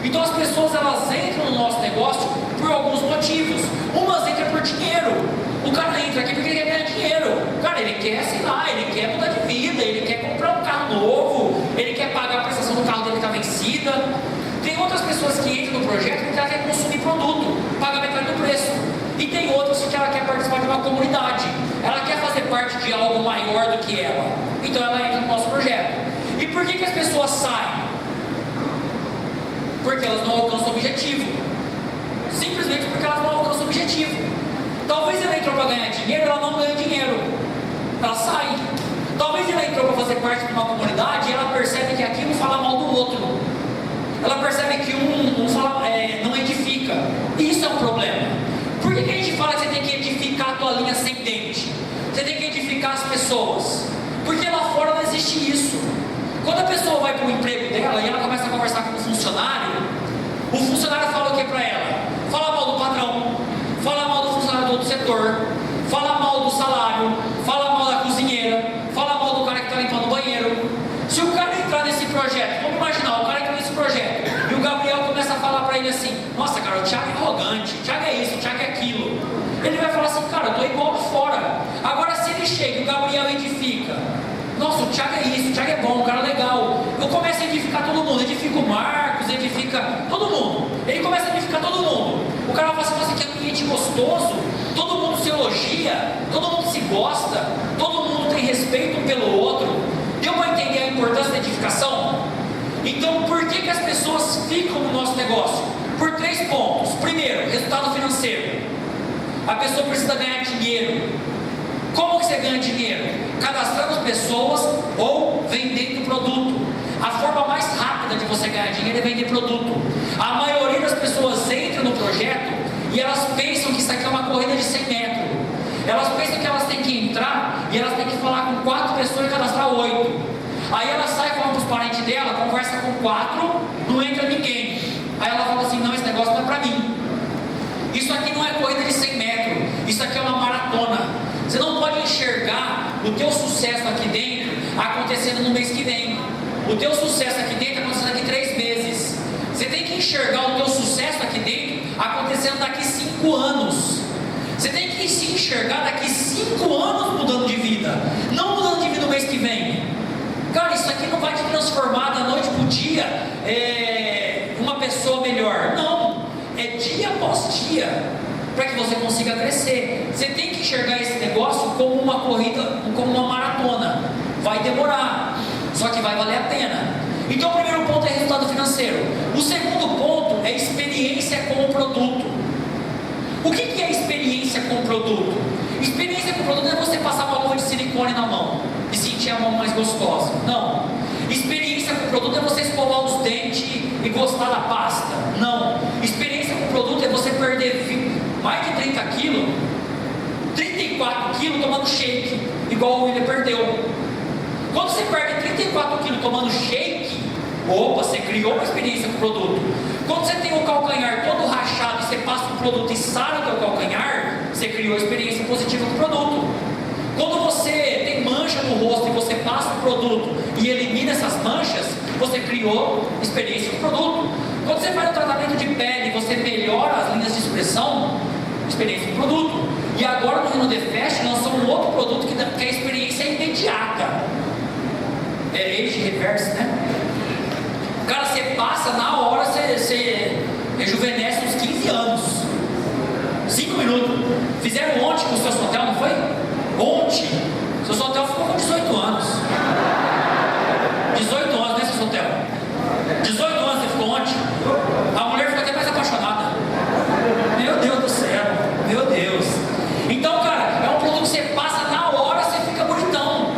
Então as pessoas elas entram no nosso negócio por alguns motivos. Umas entram por dinheiro. O cara entra aqui porque ele quer ganhar dinheiro. Cara, ele quer, sei lá, ele quer mudar de vida, ele quer comprar um carro novo, ele quer pagar a prestação do carro dele que está vencida. Tem outras pessoas que entram no projeto porque ela quer consumir produto, paga metade do preço. E tem outras que ela quer participar de uma comunidade, ela quer fazer parte de algo maior do que ela. Então ela entra no nosso projeto. E por que as pessoas saem? objetivo. Simplesmente porque ela não alcança o objetivo. Talvez ela entrou para ganhar dinheiro, ela não ganha dinheiro, ela sai. Talvez ela entrou para fazer parte de uma comunidade e ela percebe que aquilo fala mal do outro. Ela percebe que um fala, não edifica. E isso é um problema. Por que a gente fala que você tem que edificar a tua linha ascendente? Você tem que edificar as pessoas. Porque lá fora não existe isso. Quando a pessoa vai para o emprego dela e ela começa a conversar com o funcionário fala o que para ela? Fala mal do patrão, fala mal do funcionário do outro setor, fala mal do salário, fala mal da cozinheira, fala mal do cara que está limpando o banheiro. Se o cara entrar nesse projeto, vamos imaginar, o cara entra nesse projeto e o Gabriel começa a falar para ele assim: nossa, cara, o Tiago é arrogante, o Tiago é isso, o Tiago é aquilo. Ele vai falar assim: cara, eu estou igual lá fora. Agora, se ele chega e o Gabriel edifica: nossa, o Tiago é isso, o Tiago é bom, um cara legal. Eu começo a edificar todo mundo, edifica o Marcos, edifica todo mundo. Ele começa a edificar todo mundo. O cara vai falar assim: nossa, que ambiente gostoso, todo mundo se elogia, todo mundo se gosta, todo mundo tem respeito um pelo outro. Deu para entender a importância da edificação? Então, por que as pessoas ficam no nosso negócio? Por 3 pontos. Primeiro, resultado financeiro. A pessoa precisa ganhar dinheiro. Como que você ganha dinheiro? Cadastrando pessoas ou vendendo produto. A forma mais rápida de você ganhar dinheiro é vender produto. A maioria das pessoas entra no projeto e elas pensam que isso aqui é uma corrida de 100 metros. Elas pensam que elas têm que entrar e elas têm que falar com 4 pessoas e cadastrar 8. Aí ela sai, fala para os parentes dela, conversa com 4, não entra ninguém. Aí ela fala assim: não, esse negócio não é para mim. Isso aqui não é corrida de 100 metros, isso aqui é uma maratona. Você não pode enxergar o teu sucesso aqui dentro acontecendo no mês que vem. O teu sucesso aqui dentro acontecendo daqui 3 meses. Você tem que enxergar o teu sucesso aqui dentro acontecendo daqui 5 anos. Você tem que se enxergar daqui 5 anos mudando de vida, não mudando de vida no mês que vem. Cara, isso aqui não vai te transformar da noite para o dia uma pessoa melhor. Não, é dia após dia, para que você consiga crescer. Você tem que enxergar esse negócio como uma corrida, como uma maratona. Vai demorar, só que vai valer a pena. Então o primeiro ponto é resultado financeiro. O segundo ponto é experiência com o produto. O que é experiência com o produto? Experiência com o produto não é você passar uma luva de silicone na mão e sentir a mão mais gostosa. Não. Experiência com o produto é você escovar os dentes e gostar da pasta. Não. Experiência com o produto é você perder mais de 30 quilos, 34 quilos tomando shake, igual o William perdeu. Quando você perde 34 quilos tomando shake, opa, você criou uma experiência com o produto. Quando você tem o calcanhar todo rachado e você passa o produto e sara o teu calcanhar, você criou experiência positiva com o produto. Quando você tem mancha no rosto e você passa o produto e elimina essas manchas, você criou experiência com o produto. Quando você faz um tratamento de pele e você melhora as linhas de expressão, experiência com o produto. E agora no Hinode Fest lançou um outro produto que é a experiência imediata. É age reverse, né? Cara, você passa na hora, você rejuvenesce uns 15 anos. 5 minutos. Fizeram ontem com o seu hotel, não foi? Ontem. Seu hotel ficou com 18 anos. 18 anos, né, seu hotel? 18 anos você ficou ontem. A mulher ficou até mais apaixonada. Meu Deus do céu. Meu Deus. Então, cara, é um produto que você passa na hora, você fica bonitão.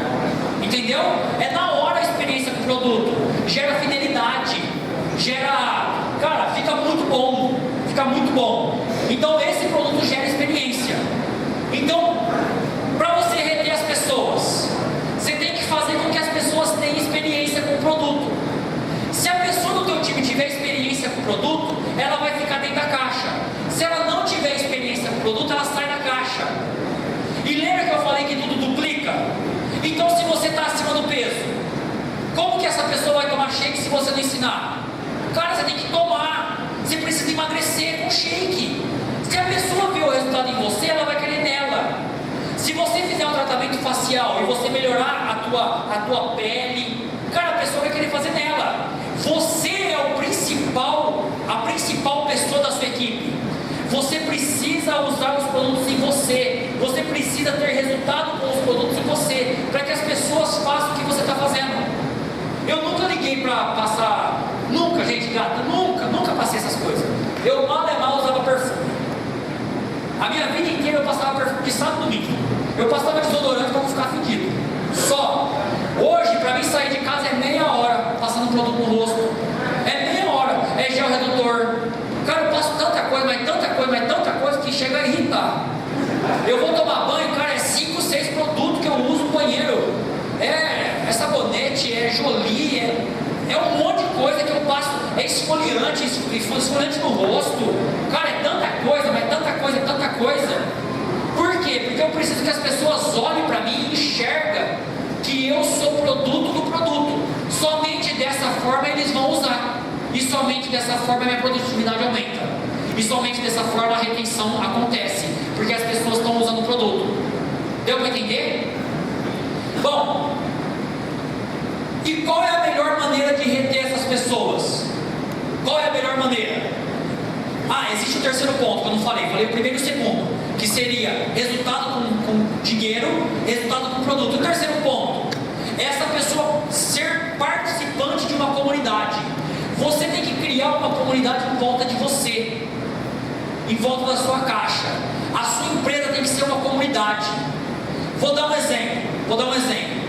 Entendeu? É na hora a experiência com o produto. Gera fidelidade. Gera... Cara, fica muito bom. Fica muito bom. Então, esse produto gera experiência. Então, para você reter as pessoas, você tem que fazer com que as pessoas tenham experiência com o produto. Se a pessoa do teu time tiver experiência com o produto, ela vai ficar dentro da caixa. Se ela não tiver experiência com o produto, ela sai da caixa. E lembra que eu falei que tudo duplica? Então, se você está acima do peso, como que essa pessoa vai tomar shake se você não ensinar? Cara, você tem que tomar. Você precisa emagrecer com shake. Se a pessoa vê o resultado em você, ela vai querer nela. Se você fizer um tratamento facial e você melhorar a tua pele, cara, a pessoa vai querer fazer nela. Você é a principal pessoa da sua equipe. Você precisa usar os produtos em você. Você precisa ter resultado com os produtos em você, para que as pessoas façam o que você está fazendo. Eu nunca liguei para passar, nunca, gente gata, nunca passei essas coisas. A minha vida inteira eu passava perfume de sábado e domingo. Eu passava desodorante para não ficar fedido. Só. Hoje, para mim sair de casa é meia hora passando produto no rosto. É meia hora. É gel redutor. Cara, eu passo tanta coisa, mas tanta coisa que chega a irritar. Eu vou tomar banho, cara, é 5, 6 produtos que eu uso no banheiro. É sabonete, é jolie, é um monte de coisa que eu passo. É esfoliante no rosto. Cara, é tanta coisa, mas tanta coisa. Por quê? Porque eu preciso que as pessoas olhem para mim e enxergam que eu sou produto do produto. Somente dessa forma eles vão usar. E somente dessa forma a minha produtividade aumenta. E somente dessa forma a retenção acontece. Porque as pessoas estão usando o produto. Deu para entender? Bom, e qual é a melhor maneira de reter essas pessoas? Qual é a melhor maneira? Existe o terceiro ponto que eu não falei. Falei o primeiro e o segundo, que seria resultado com dinheiro, resultado com produto. O terceiro ponto, essa pessoa ser participante de uma comunidade. Você tem que criar uma comunidade em volta de você, em volta da sua caixa. A sua empresa tem que ser uma comunidade. Vou dar um exemplo.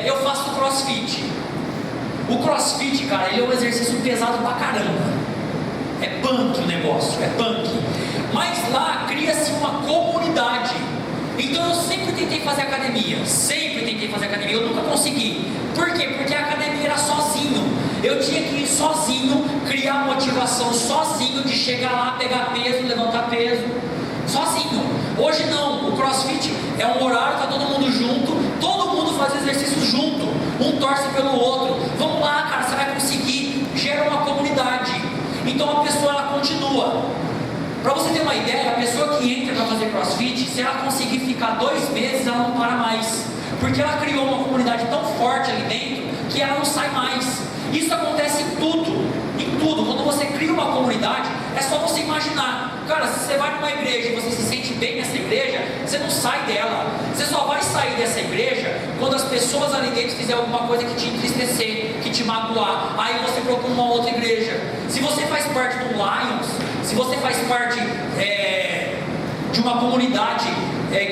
Eu faço crossfit. O crossfit, cara, ele é um exercício pesado pra caramba. É punk o negócio, é punk. Mas lá cria-se uma comunidade. Então eu sempre tentei fazer academia. Eu nunca consegui. Por quê? Porque a academia era sozinho. Eu tinha que ir sozinho, criar motivação sozinho de chegar lá, pegar peso, levantar peso. Sozinho. Hoje não. O crossfit é um horário, tá todo mundo junto. Todo mundo faz exercício junto. Um torce pelo outro. Vamos lá, cara, você vai conseguir. Gera uma comunidade. Então a pessoa ela continua. Para você ter uma ideia, a pessoa que entra para fazer crossfit, se ela conseguir ficar 2 meses, ela não para mais. Porque ela criou uma comunidade tão forte ali dentro que ela não sai mais. Isso acontece em tudo. Quando você cria uma comunidade, é só você imaginar. Cara, se você vai numa igreja e você se sente bem nessa igreja, você não sai dela. Você só vai sair dessa igreja quando as pessoas ali dentro fizerem alguma coisa que te entristecer, que te magoar. Aí você procura uma outra igreja. Se você faz parte do Lions, se você faz parte de uma comunidade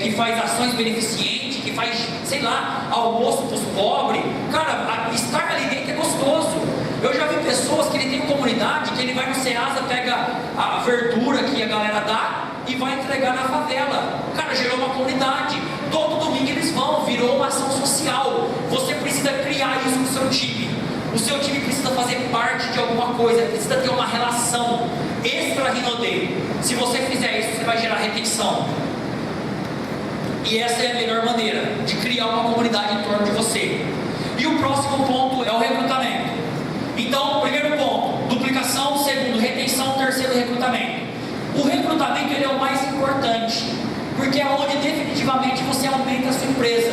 que faz ações beneficentes, que faz, sei lá, almoço para os pobres, cara, estar ali dentro é gostoso. Eu já vi pessoas que ele tem uma comunidade, que ele vai no Ceasa, pega a verdura que a galera dá e vai entregar na favela. Cara, gerou uma comunidade. Todo domingo eles vão, virou uma ação social. Você precisa criar isso no seu time. O seu time precisa fazer parte de alguma coisa, precisa ter uma relação extra Hinode. Se você fizer isso, você vai gerar retenção. E essa é a melhor maneira de criar uma comunidade em torno de você. E o próximo ponto é o recrutamento. Então, primeiro ponto, duplicação. Segundo, retenção. Terceiro, recrutamento. O recrutamento ele é o mais importante, porque é onde definitivamente você aumenta a sua empresa.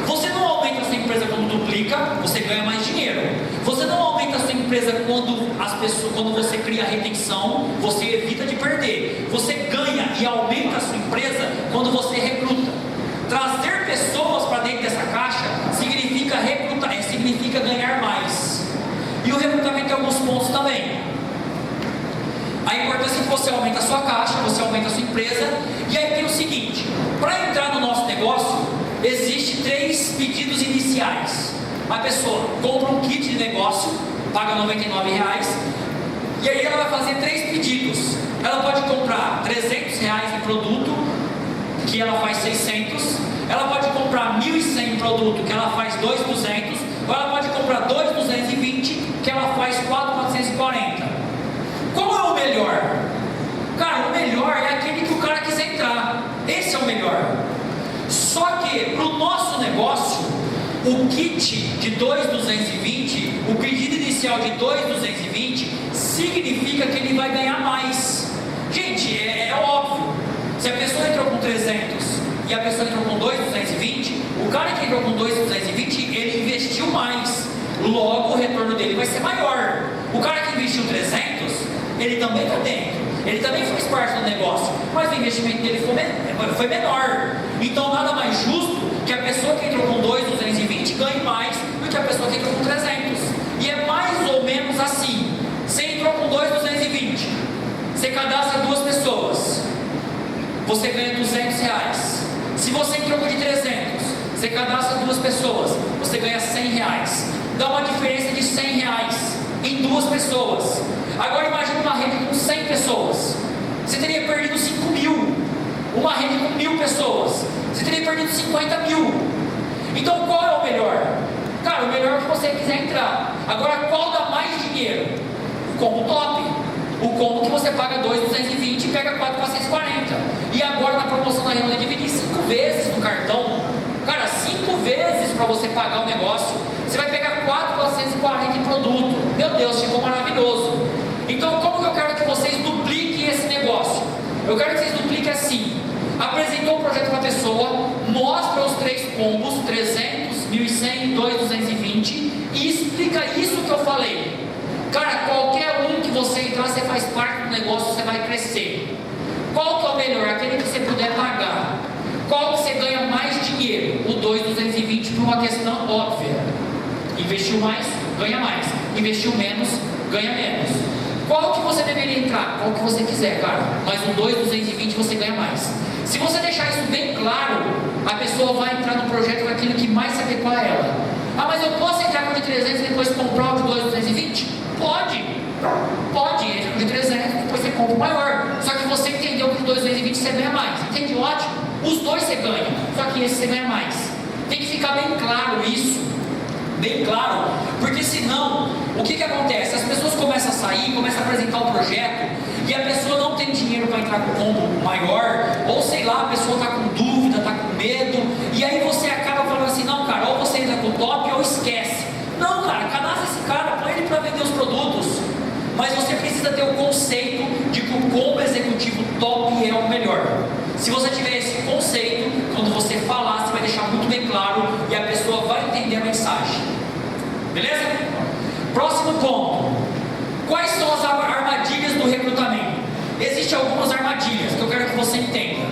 Você não aumenta a sua empresa quando duplica, você ganha mais dinheiro. Você não aumenta a sua empresa quando você cria retenção, você evita de perder. Você ganha e aumenta a sua empresa quando você recruta. Trazer pessoas para dentro dessa caixa significa recrutar, significa ganhar mais. E o recrutamento tem alguns pontos também. A importância é que você aumenta a sua caixa, você aumenta a sua empresa. E aí tem o seguinte: para entrar no nosso negócio, existe 3 pedidos iniciais. A pessoa compra um kit de negócio, paga R$99, e aí ela vai fazer 3 pedidos. Ela pode comprar R$300 em produto, que ela faz 600. Ela pode comprar 1.100 em produto, que ela faz 2.200. Ou ela pode comprar 2.220, que ela faz 4.440. Qual é o melhor? Cara, o melhor é aquele que o cara quiser entrar. Esse é o melhor. Só que para o nosso negócio, o kit de 2.220, o pedido inicial de 2.220, significa que ele vai ganhar mais. Gente, é óbvio. Se a pessoa entrou com 300 e a pessoa entrou com 2.220, o cara que entrou com 2.220, ele investiu mais. Logo, o retorno dele vai ser maior. O cara que investiu 300, ele também está dentro. Ele também faz parte do negócio, mas o investimento dele foi menor. Então, nada mais justo que a pessoa que entrou com 2.220 ganhe mais do que a pessoa que entrou com 300. E é mais ou menos assim. Você entrou com 2.220, você cadastra 2 pessoas. você ganha R$200. Se você entrou com de 300, você cadastra 2 pessoas, você ganha R$100. Dá uma diferença de R$100 em 2 pessoas. Agora imagine uma rede com 100 pessoas. Você teria perdido 5 mil. Uma rede com 1000 pessoas, você teria perdido 50 mil. Então qual é o melhor? Cara, o melhor é que você quiser entrar. Agora qual dá mais dinheiro? O combo top. O combo que você paga 2.220 e pega 4.440. E agora na promoção da Hinode dividir 5 vezes no cartão. Cara, 5 vezes para você pagar o negócio. Você vai pegar 4.440 em produto. Meu Deus, ficou maravilhoso. Então como que eu quero que vocês dupliquem esse negócio? Eu quero que vocês dupliquem assim. Apresentou o projeto para a pessoa, mostra os 3 combos, 300, 1.100, 2.220 e explica isso que eu falei. Cara, qualquer um que você entrar, você faz parte do negócio, você vai crescer. Qual que é o melhor? Aquele que você puder pagar. Qual que você ganha mais dinheiro? O 2.220 por uma questão óbvia. Investiu mais, ganha mais. Investiu menos, ganha menos. Qual que você deveria entrar? Qual que você quiser, cara. Mas no 2.220 você ganha mais. Se você deixar isso bem claro, a pessoa vai entrar no projeto com aquilo que mais se adequa a ela. Ah, mas eu posso entrar com o de 300 e depois comprar o de 2.220? Pode. Pode, entra com o de 300 e depois você compra o maior. Só que você entendeu que o 2.220 você ganha mais. Entende? Ótimo. Os dois você ganha, só que esse você ganha mais. Tem que ficar bem claro isso. Bem claro, porque senão, o que acontece? As pessoas começam a sair, começam a apresentar o projeto e a pessoa não tem dinheiro para entrar com o combo maior, ou sei lá, a pessoa está com dúvida, está com medo, e aí você acaba falando assim, não cara, ou você entra com o top ou esquece. Não cara, cadastra esse cara, põe ele para vender os produtos, mas você precisa ter o conceito de que o combo executivo top é o melhor. Se você tiver esse conceito, quando você falar, você vai deixar muito bem claro e a pessoa vai entender a mensagem. Beleza? Próximo ponto. Quais são as armadilhas do recrutamento? Existem algumas armadilhas que eu quero que você entenda.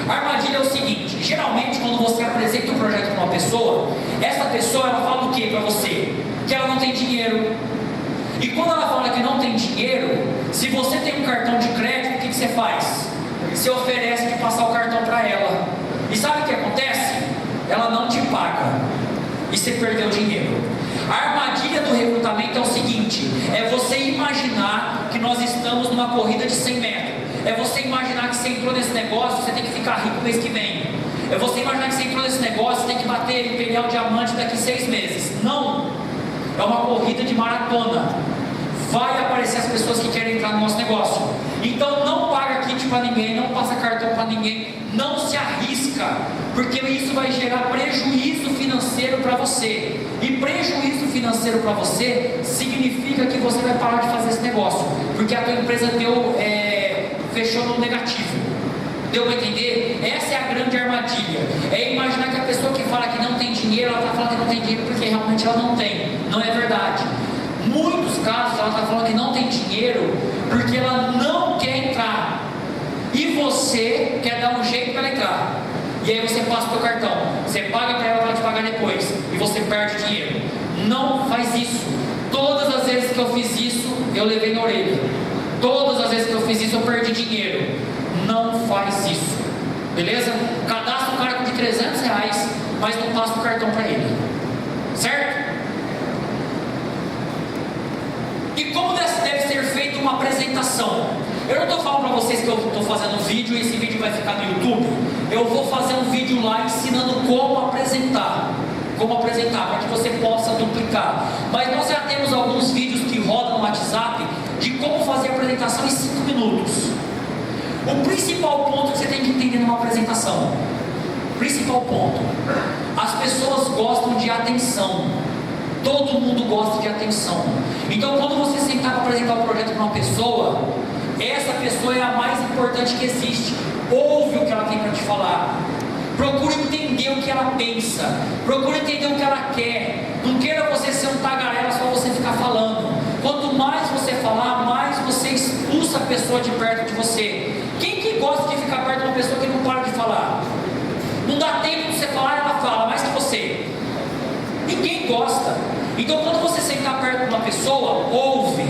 A armadilha é o seguinte: geralmente quando você apresenta um projeto para uma pessoa, essa pessoa ela fala o que para você? Que ela não tem dinheiro. E quando ela fala que não tem dinheiro, se você tem um cartão de crédito, o que você faz? Você oferece de passar o cartão para ela. E sabe o que acontece? Ela não te paga. E você perdeu dinheiro. A armadilha do recrutamento é o seguinte: é você imaginar que nós estamos numa corrida de 100 metros. É você imaginar que você entrou nesse negócio, você tem que ficar rico mês que vem. É você imaginar que você entrou nesse negócio, você tem que bater Imperial Diamante daqui 6 meses. Não! É uma corrida de maratona. Vai aparecer as pessoas que querem entrar no nosso negócio. Então não paga kit para ninguém, não passa cartão para ninguém, não se arrisca, porque isso vai gerar prejuízo financeiro para você. E prejuízo financeiro para você significa que você vai parar de fazer esse negócio, porque a tua empresa fechou no negativo. Deu para entender? Essa é a grande armadilha. É imaginar que a pessoa que fala que não tem dinheiro, ela está falando que não tem dinheiro porque realmente ela não tem. Não é verdade. Muitos casos ela está falando que não tem dinheiro porque ela não quer entrar. E você quer dar um jeito para ela entrar. E aí você passa o seu cartão. Você paga para ela te pagar depois. E você perde dinheiro. Não faz isso. Todas as vezes que eu fiz isso, eu levei na orelha. Todas as vezes que eu fiz isso, eu perdi dinheiro. Não faz isso. Beleza? Cadastra o cara com de R$300, mas não passa o cartão para ele. Certo? E como deve ser feita uma apresentação? Eu não estou falando para vocês que eu estou fazendo um vídeo e esse vídeo vai ficar no YouTube. Eu vou fazer um vídeo lá ensinando como apresentar. Para que você possa duplicar. Mas nós já temos alguns vídeos que rodam no WhatsApp de como fazer a apresentação em 5 minutos. O principal ponto que você tem que entender numa apresentação. Principal ponto. As pessoas gostam de atenção. Todo mundo gosta de atenção. Então quando você sentar para apresentar o projeto para uma pessoa, essa pessoa é a mais importante que existe. Ouve o que ela tem para te falar. Procure entender o que ela pensa. Procure entender o que ela quer. Não queira você ser um tagarela só você ficar falando. Quanto mais você falar, mais você expulsa a pessoa de perto de você. Quem que gosta de ficar perto de uma pessoa que não para de falar? Não dá tempo de você falar, ela fala mais que você. Ninguém gosta. Então quando você sentar perto de uma pessoa, ouve.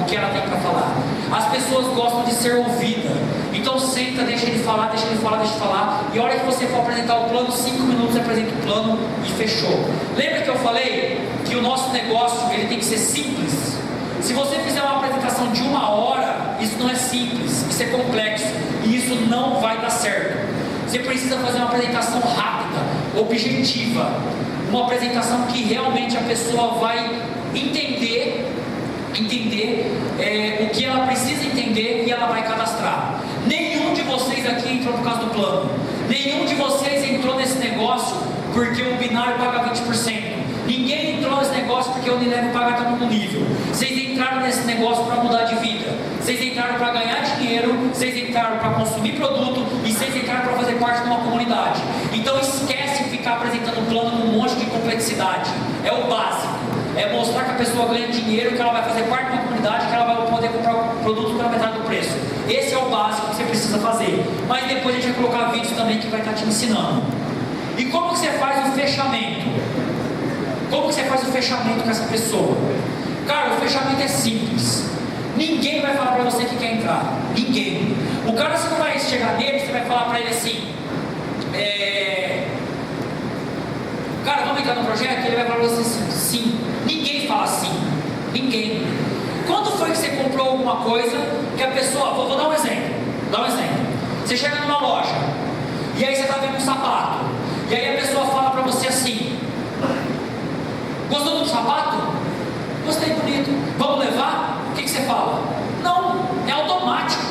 o que ela tem para falar. As pessoas gostam de ser ouvidas. Então senta, deixa ele falar, deixa ele falar, deixa ele falar. E a hora que você for apresentar o plano, 5 minutos você apresenta o plano e fechou. Lembra que eu falei que o nosso negócio ele tem que ser simples? Se você fizer uma apresentação de 1 hora, isso não é simples, isso é complexo. E isso não vai dar certo. Você precisa fazer uma apresentação rápida, objetiva. Uma apresentação que realmente a pessoa vai entender o que ela precisa entender e ela vai cadastrar. Nenhum de vocês aqui entrou por causa do plano. Nenhum de vocês entrou nesse negócio porque o binário paga 20%. Ninguém entrou nesse negócio porque o Unilever paga todo no nível. Vocês entraram nesse negócio para mudar de vida. Vocês entraram para ganhar dinheiro. Vocês entraram para consumir produto. E vocês entraram para fazer parte de uma comunidade. Então esquece de ficar apresentando um plano com um monte de complexidade. É o básico. É mostrar que a pessoa ganha dinheiro, que ela vai fazer parte de uma comunidade, que ela vai poder comprar o produto pela metade do preço. Esse é o básico que você precisa fazer. Mas depois a gente vai colocar vídeos também que vai estar te ensinando. E como que você faz o fechamento? Como que você faz o fechamento com essa pessoa? Cara, o fechamento é simples. Ninguém vai falar para você que quer entrar. Ninguém. O cara, você não vai chegar nele, você vai falar para ele assim: cara, vamos entrar no projeto? Ele vai falar para você assim: sim. Ninguém fala assim. Ninguém. Quando foi que você comprou alguma coisa que a pessoa... Vou dar um exemplo. Você chega numa loja e aí você está vendo um sapato. E aí a pessoa fala para você assim: gostou do sapato? Gostei, bonito. Vamos levar? O que você fala? Não, é automático.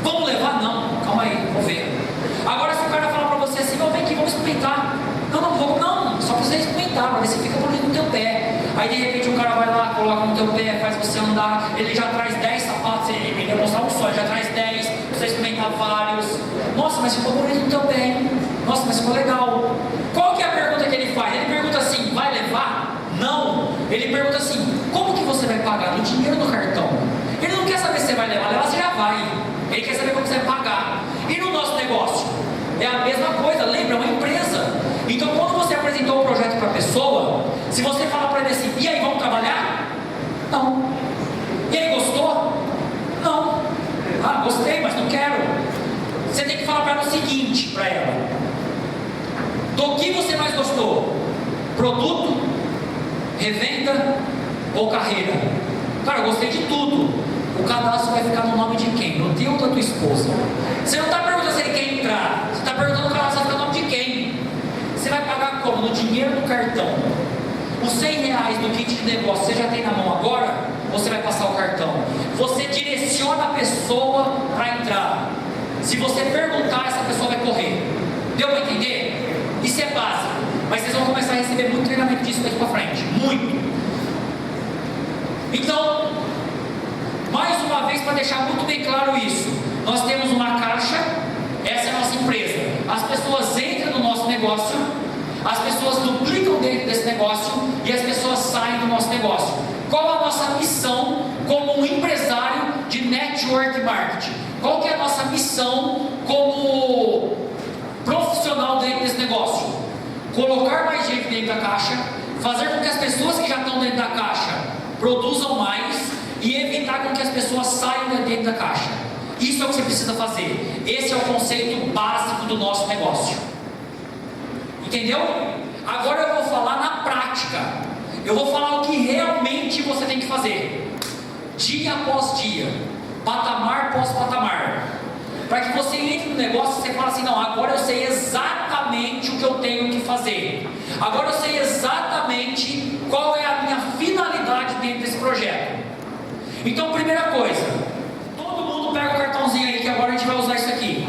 Vamos levar? Não, calma aí, vou ver. Agora se o cara falar para você assim: vem aqui, vamos experimentar. Não, só precisa experimentar, para ver se fica bonito no teu pé. Aí de repente o cara vai lá, coloca no teu pé, faz você andar. Ele já traz 10 sapatos, ele vai mostrar um só, ele já traz 10, você experimentar vários. Nossa, mas ficou bonito no teu pé, hein? Nossa, mas ficou legal. Qual que é a pergunta que ele faz? Ele pergunta assim: vai levar? Não. Ele pergunta assim: como que você vai pagar? No dinheiro ou no cartão? Ele não quer saber se você vai levar você já vai. Ele quer saber como você vai pagar. E no nosso negócio? É a mesma coisa, lembra? É uma empresa. Então quando você apresentou o projeto para a pessoa, se você falar para ele assim: e aí, vamos trabalhar? Não. E aí, gostou? Não. Ah, gostei, mas não quero. Você tem que falar para ela o seguinte, para ela: do que você mais gostou? Produto, revenda ou carreira? Cara, eu gostei de tudo. O cadastro vai ficar no nome de quem? No teu ou da tua esposa? Você não está perguntando se ele quer entrar. Você está perguntando o cadastro vai ficar no nome de quem? Você vai pagar como? No dinheiro do cartão. Os R$100 do kit de negócio você já tem na mão agora? Ou você vai passar o cartão? Você direciona a pessoa para entrar. Se você perguntar, essa pessoa vai correr. Deu para entender? Isso é básico. Mas vocês vão começar a receber muito treinamento disso daqui para frente. Muito. Então, mais uma vez, para deixar muito bem claro isso, nós temos uma caixa. Essa é a nossa empresa. As pessoas entram no nosso negócio, as pessoas duplicam dentro desse negócio e as pessoas saem do nosso negócio. Qual a nossa missão como um empresário de network marketing? Qual que é a nossa missão como profissional dentro desse negócio? Colocar mais gente dentro da caixa, fazer com que as pessoas que já estão dentro da caixa produzam mais e evitar com que as pessoas saiam dentro da caixa. Isso é o que você precisa fazer. Esse é o conceito básico do nosso negócio. Entendeu? Agora eu vou falar na prática. Eu vou falar o que realmente você tem que fazer. Dia após dia. Patamar após patamar. Para que você entre no negócio e você fale assim: não, agora eu sei exatamente o que eu tenho que fazer. Agora eu sei exatamente qual é a minha finalidade dentro desse projeto. Então, primeira coisa, todo mundo pega o cartãozinho aí que agora a gente vai usar isso aqui.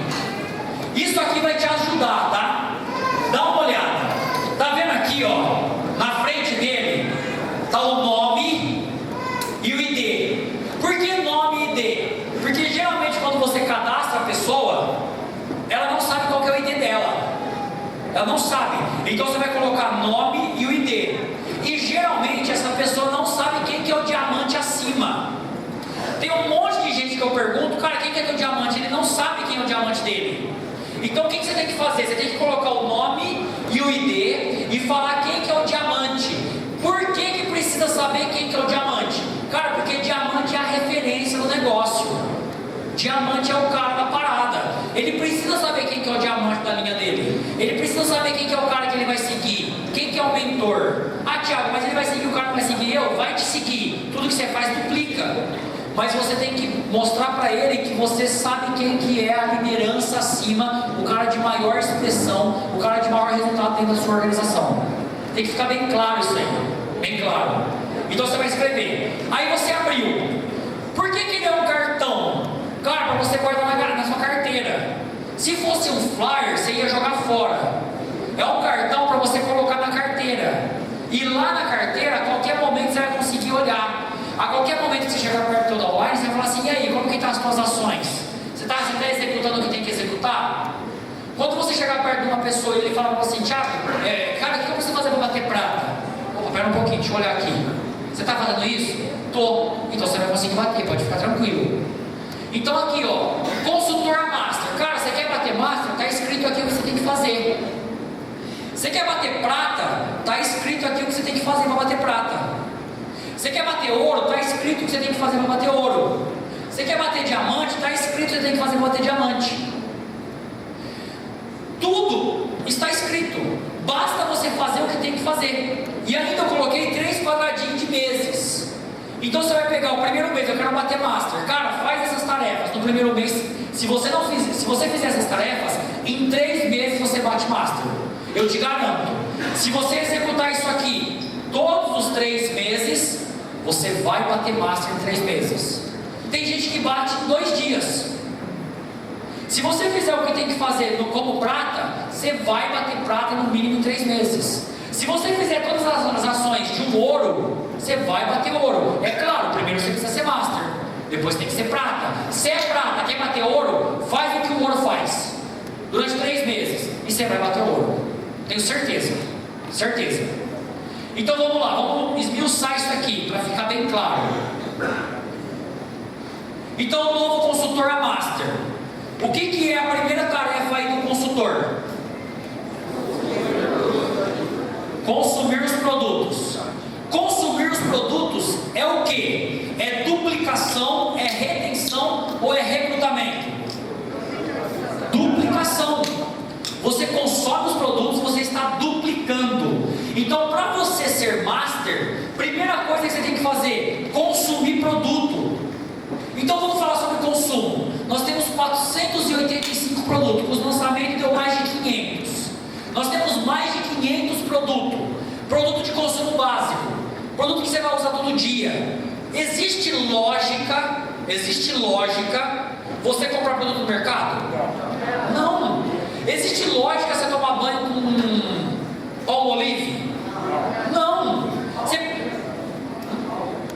Isso aqui vai te ajudar, tá? Dá uma olhada. Tá vendo aqui, ó? Na frente dele tá o nome e o ID. Por que nome e ID? Porque geralmente quando você cadastra a pessoa, ela não sabe qual que é o ID dela. Ela não sabe. Então você vai colocar nome e o ID. E geralmente essa pessoa não sabe quem que é o diamante acima. Tem um monte de gente que eu pergunto: cara, quem que é o diamante? Ele não sabe quem é o diamante dele. Então o que você tem que fazer? Você tem que colocar o nome e o ID e falar quem que é o diamante. Por que precisa saber quem que é o diamante? Cara, porque diamante é a referência diamante é o cara da parada. Ele precisa saber quem que é o diamante da linha dele. Ele precisa saber quem que é o cara que ele vai seguir. Quem que é o mentor. Ah, Tiago, mas ele vai seguir o cara, não vai seguir eu? Vai te seguir. Tudo que você faz duplica. Mas você tem que mostrar para ele que você sabe quem que é a liderança acima, o cara de maior expressão, o cara de maior resultado dentro da sua organização. Tem que ficar bem claro isso aí, bem claro. Então você vai escrever. Aí você abriu. Por que ele é um cartão? Cara, para você guardar na sua carteira. Se fosse um flyer, você ia jogar fora. É um cartão para você colocar na carteira. E lá na carteira, a qualquer momento você vai conseguir olhar. A qualquer momento que você chegar perto do online, você vai falar assim: e aí, como que estão as suas ações? Você está executando o que tem que executar? Quando você chegar perto de uma pessoa e ele fala assim: Tiago, cara, o que eu preciso fazer para bater prata? Opa, pera um pouquinho, deixa eu olhar aqui. Você está fazendo isso? Tô. Então você vai conseguir bater, pode ficar tranquilo. Então aqui, ó, consultor master. Cara, você quer bater master? Está escrito aqui o que você tem que fazer. Você quer bater prata? Está escrito aqui o que você tem que fazer para bater prata. Você quer bater ouro? Está escrito o que você tem que fazer para bater ouro. Você quer bater diamante? Está escrito o que você tem que fazer para bater diamante. Tudo está escrito. Basta você fazer o que tem que fazer. E ainda eu coloquei 3 quadradinhos de meses. Então você vai pegar o primeiro mês, eu quero bater master. Cara, faz essas tarefas no primeiro mês. Se você fizer essas tarefas, em 3 meses você bate master. Eu te garanto. Se você executar isso aqui todos os 3 meses, você vai bater master em 3 meses. Tem gente que bate em 2 dias. Se você fizer o que tem que fazer como prata, você vai bater prata no mínimo em 3 meses. Se você fizer todas as ações de um ouro, você vai bater ouro. É claro, primeiro você precisa ser master, depois tem que ser prata. Se é prata, quer bater ouro, faz o que o ouro faz durante 3 meses e você vai bater ouro. Tenho certeza, certeza. Então vamos lá, vamos esmiuçar isso aqui para ficar bem claro. Então o novo consultor a master. O que é a primeira tarefa aí do consultor? Consumir os produtos. Consumir os produtos é o que? É duplicação, é retenção ou é recrutamento? Duplicação. Você consome os produtos, você está duplicando. Então, para você ser master, primeira coisa que você tem que fazer: consumir produto. Então, vamos falar sobre consumo. Nós temos 485 produtos, o lançamento deu mais de 500. Nós temos mais de 500 produtos. Produto de consumo básico, produto que você vai usar todo dia. Existe lógica você comprar produto no mercado? Não. Existe lógica você tomar banho com palmolive? Não.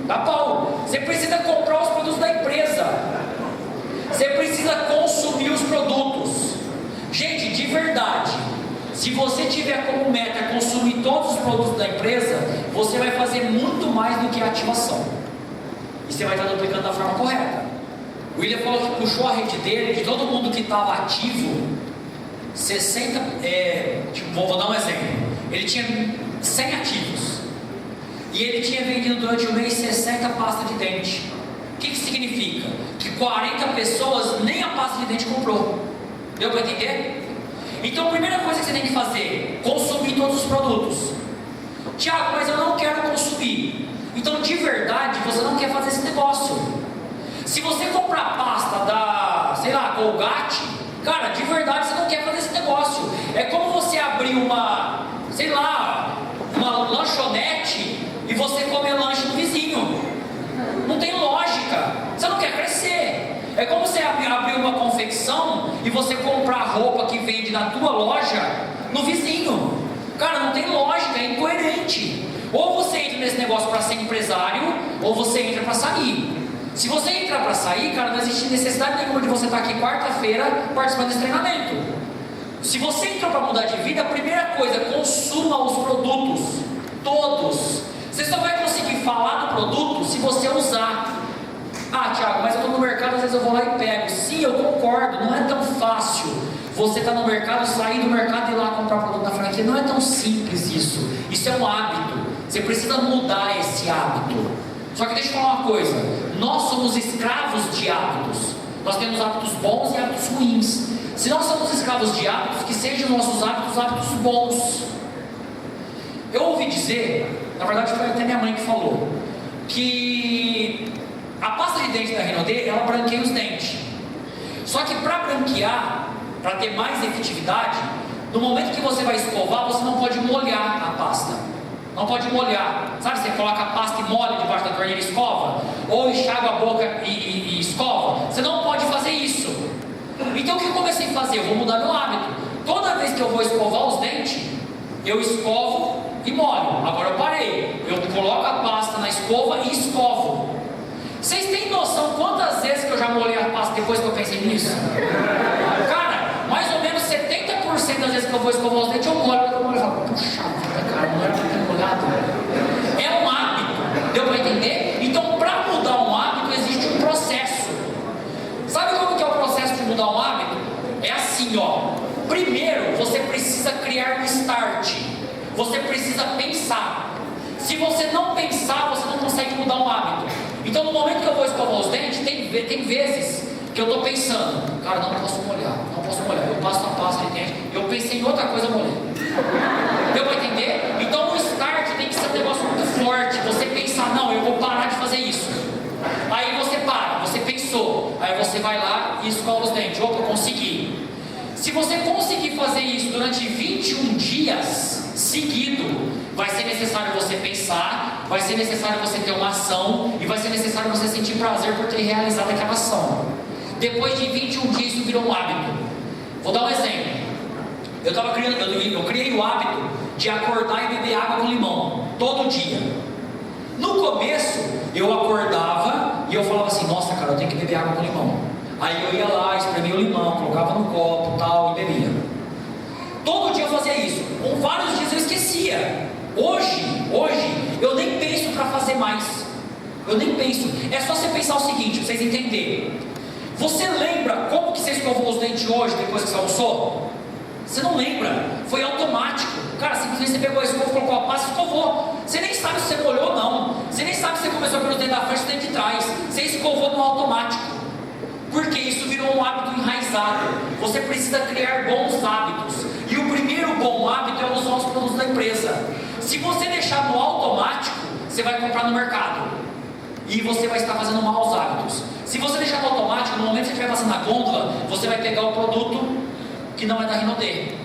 Dá pau. Você precisa comprar os produtos da empresa. Você precisa consumir os produtos. Gente, de verdade, se você tiver como meta consumir todos os produtos da empresa, você vai fazer muito mais do que a ativação. E você vai estar duplicando da forma correta. O William falou que puxou a rede dele, de todo mundo que estava ativo, 60, vou dar um exemplo. Ele tinha 100 ativos. E ele tinha vendido durante o mês 60 pastas de dente. O que significa? Que 40 pessoas nem a pasta de dente comprou. Deu para entender? Então a primeira coisa que você tem que fazer: consumir todos os produtos. Tiago, mas eu não quero consumir. Então de verdade você não quer fazer esse negócio. Se você comprar pasta da, Colgate, cara, de verdade você não quer fazer esse negócio. É como você abrir uma lanchonete e você comer lanche do vizinho. Não tem lógica. Você não quer crescer. É como você abrir uma confecção e você comprar roupa que vende na tua loja no vizinho. Cara, não tem lógica, é incoerente. Ou você entra nesse negócio para ser empresário, ou você entra para sair. Se você entrar para sair, cara, não existe necessidade nenhuma de você estar aqui quarta-feira participando desse treinamento. Se você entrou para mudar de vida, a primeira coisa: consuma os produtos, todos. Você só vai conseguir falar do produto se você usar. Ah, Tiago, mas eu estou no mercado, às vezes eu vou lá e pego. Sim, eu concordo, não é tão fácil você estar no mercado, sair do mercado e ir lá comprar produto na franquia. Não é tão simples isso. Isso é um hábito. Você precisa mudar esse hábito. Só que deixa eu falar uma coisa: nós somos escravos de hábitos. Nós temos hábitos bons e hábitos ruins. Se nós somos escravos de hábitos, que sejam nossos hábitos bons. Eu ouvi dizer, na verdade foi até minha mãe que falou, que a pasta de dente da Hinode, ela branqueia os dentes. Só que para branquear, para ter mais efetividade, no momento que você vai escovar, você não pode molhar a pasta. Não pode molhar. Sabe, você coloca a pasta e molha debaixo da torneira e escova? Ou enxágua a boca e escova? Você não pode fazer isso. Então o que eu comecei a fazer? Eu vou mudar meu hábito. Toda vez que eu vou escovar os dentes, eu escovo e molho. Agora eu parei. Eu coloco a pasta na escova e escovo. Vocês têm noção quantas vezes que eu já molhei a pasta depois que eu pensei nisso? Cara, mais ou menos 70% das vezes que eu vou escovar os dentes, eu molho e falo, puxa vida, cara, não era pra ter molhado. É um hábito. Deu pra entender? Então, para mudar um hábito, existe um processo. Sabe como que é o processo de mudar um hábito? É assim, ó. Primeiro, você precisa criar um start. Você precisa pensar. Se você não pensar, você não consegue mudar um hábito. Então, no momento que eu vou escovar os dentes, tem vezes que eu estou pensando, cara, não posso molhar. Eu passo a pasta de dente, eu pensei em outra coisa, eu molhei. Deu para entender? Então, o start tem que ser um negócio muito forte. Você pensar, não, eu vou parar de fazer isso. Aí você para, você pensou. Aí você vai lá e escova os dentes. Opa, consegui. Se você conseguir fazer isso durante 21 dias seguido, vai ser necessário você pensar, vai ser necessário você ter uma ação e vai ser necessário você sentir prazer por ter realizado aquela ação. Depois de 21 dias isso virou um hábito. Vou dar um exemplo. Eu criei o hábito de acordar e beber água com limão todo dia. No começo eu acordava e eu falava assim, nossa cara, eu tenho que beber água com limão. Aí eu ia lá, espremia o limão, colocava no copo tal e bebia. Todo dia eu fazia isso. Com vários dias eu esquecia. Hoje eu nem penso para fazer mais. Eu nem penso. É só você pensar o seguinte, pra vocês entenderem. Você lembra como que você escovou os dentes hoje depois que você almoçou? Você não lembra? Foi automático. Cara, simplesmente você pegou a escova, colocou a pasta e escovou. Você nem sabe se você molhou ou não. Você nem sabe se você começou pelos dentes da frente ou dentes de trás. Você escovou no automático. Porque isso virou um hábito enraizado. Você precisa criar bons hábitos. E o primeiro bom hábito é usar os produtos da empresa. Se você deixar no automático, você vai comprar no mercado. E você vai estar fazendo maus hábitos. Se você deixar no automático, no momento que você estiver passando na gôndola, você vai pegar o produto que não é da Hinode.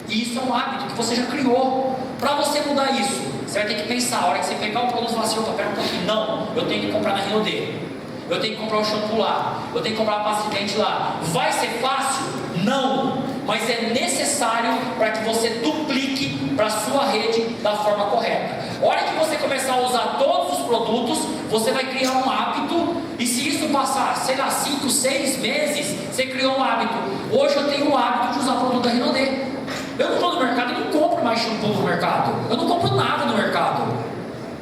E isso é um hábito que você já criou. Para você mudar isso, você vai ter que pensar. A hora que você pegar o produto e falar assim, opa, pera um pouquinho, não, eu tenho que comprar na Hinode. Eu tenho que comprar o shampoo lá. Eu tenho que comprar a pasta de dente lá. Vai ser fácil? Não. Mas é necessário para que você duplique para a sua rede da forma correta. A hora que você começar a usar todos os produtos, você vai criar um hábito. E se isso passar, sei lá, 5, 6 meses, você criou um hábito. Hoje eu tenho o hábito de usar produto da Hinode. Eu não estou no mercado, eu não compro mais shampoo no mercado. Eu não compro nada no mercado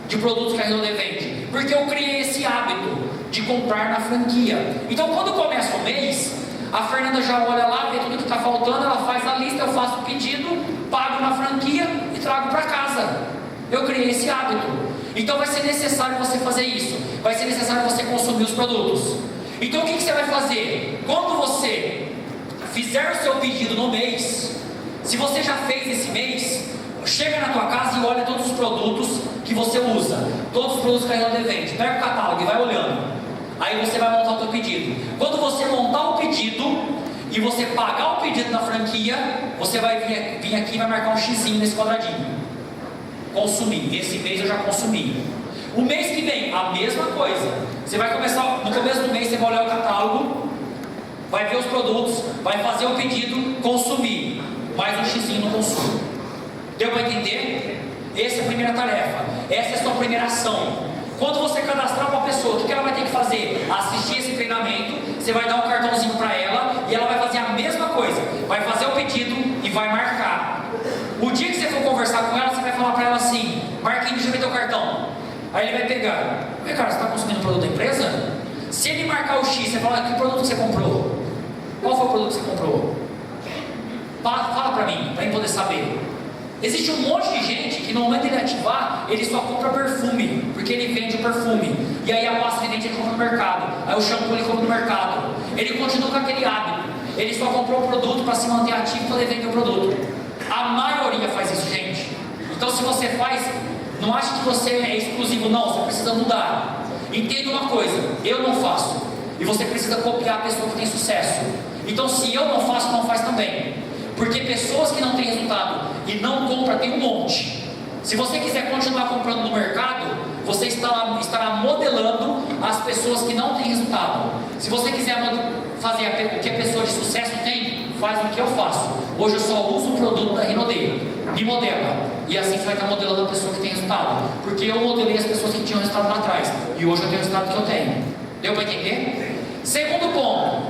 de produtos que a Hinode vende. Porque eu criei esse hábito de comprar na franquia. Então quando começa o mês, a Fernanda já olha lá, vê tudo que está faltando, ela faz a lista, eu faço o pedido, pago na franquia e trago para casa. Eu criei esse hábito. Então vai ser necessário você fazer isso. Vai ser necessário você consumir os produtos. Então o que você vai fazer? Quando você fizer o seu pedido no mês, se você já fez esse mês, chega na tua casa e olha todos os produtos que você usa. Todos os produtos que a Hinode vende. Pega o catálogo e vai olhando. Aí você vai montar o teu pedido. Quando você montar o pedido e você pagar o pedido na franquia, você vai vir aqui e vai marcar um xizinho nesse quadradinho. Consumir. Esse mês eu já consumi. O mês que vem, a mesma coisa. Você vai começar, no começo do mês você vai olhar o catálogo, vai ver os produtos, vai fazer o pedido, consumir. Mais um xizinho no consumo. Deu para entender? Essa é a primeira tarefa. Essa é a sua primeira ação. Quando você cadastrar uma pessoa, o que ela vai ter que fazer? Assistir esse treinamento, você vai dar um cartãozinho para ela e ela vai fazer a mesma coisa. Vai fazer o pedido e vai marcar. O dia que você for conversar com ela, você vai falar para ela assim, Marquinhos, deixa eu ver teu cartão. Aí ele vai pegar. Ué, cara, você está consumindo produto da empresa? Se ele marcar o X, você fala, que produto você comprou? Qual foi o produto que você comprou? Fala para mim, para eu poder saber. Existe um monte de gente que no momento de ele ativar, ele só compra perfume, porque ele vende o perfume. E aí a pasta de dente ele compra no mercado. Aí o shampoo ele compra no mercado. Ele continua com aquele hábito. Ele só comprou o produto para se manter ativo e poder vender o produto. A maioria faz isso, gente. Então se você faz, não ache que você é exclusivo, não. Você precisa mudar. Entenda uma coisa, eu não faço. E você precisa copiar a pessoa que tem sucesso. Então se eu não faço, não faz também. Porque pessoas que não têm resultado e não compram, tem um monte. Se você quiser continuar comprando no mercado, você estará modelando as pessoas que não têm resultado. Se você quiser fazer o que a pessoa de sucesso tem, faz o que eu faço. Hoje eu só uso o produto da Hinode, me modela. E assim você vai estar modelando a pessoa que tem resultado. Porque eu modelei as pessoas que tinham resultado lá atrás. E hoje eu tenho o resultado que eu tenho. Deu para entender? Segundo ponto,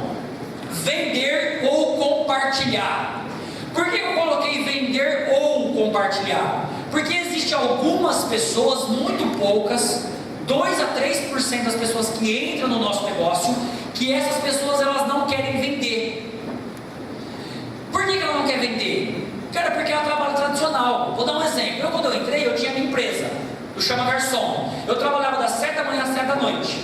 vender ou compartilhar. Por que eu coloquei vender ou compartilhar? Porque existem algumas pessoas, muito poucas, 2 a 3% das pessoas que entram no nosso negócio, que essas pessoas elas não querem vender. Por que ela não quer vender? Cara, porque ela trabalha tradicional. Vou dar um exemplo. Eu quando eu entrei, eu tinha minha empresa, eu chamo garçom. Eu trabalhava das 7 da manhã às 7 da noite.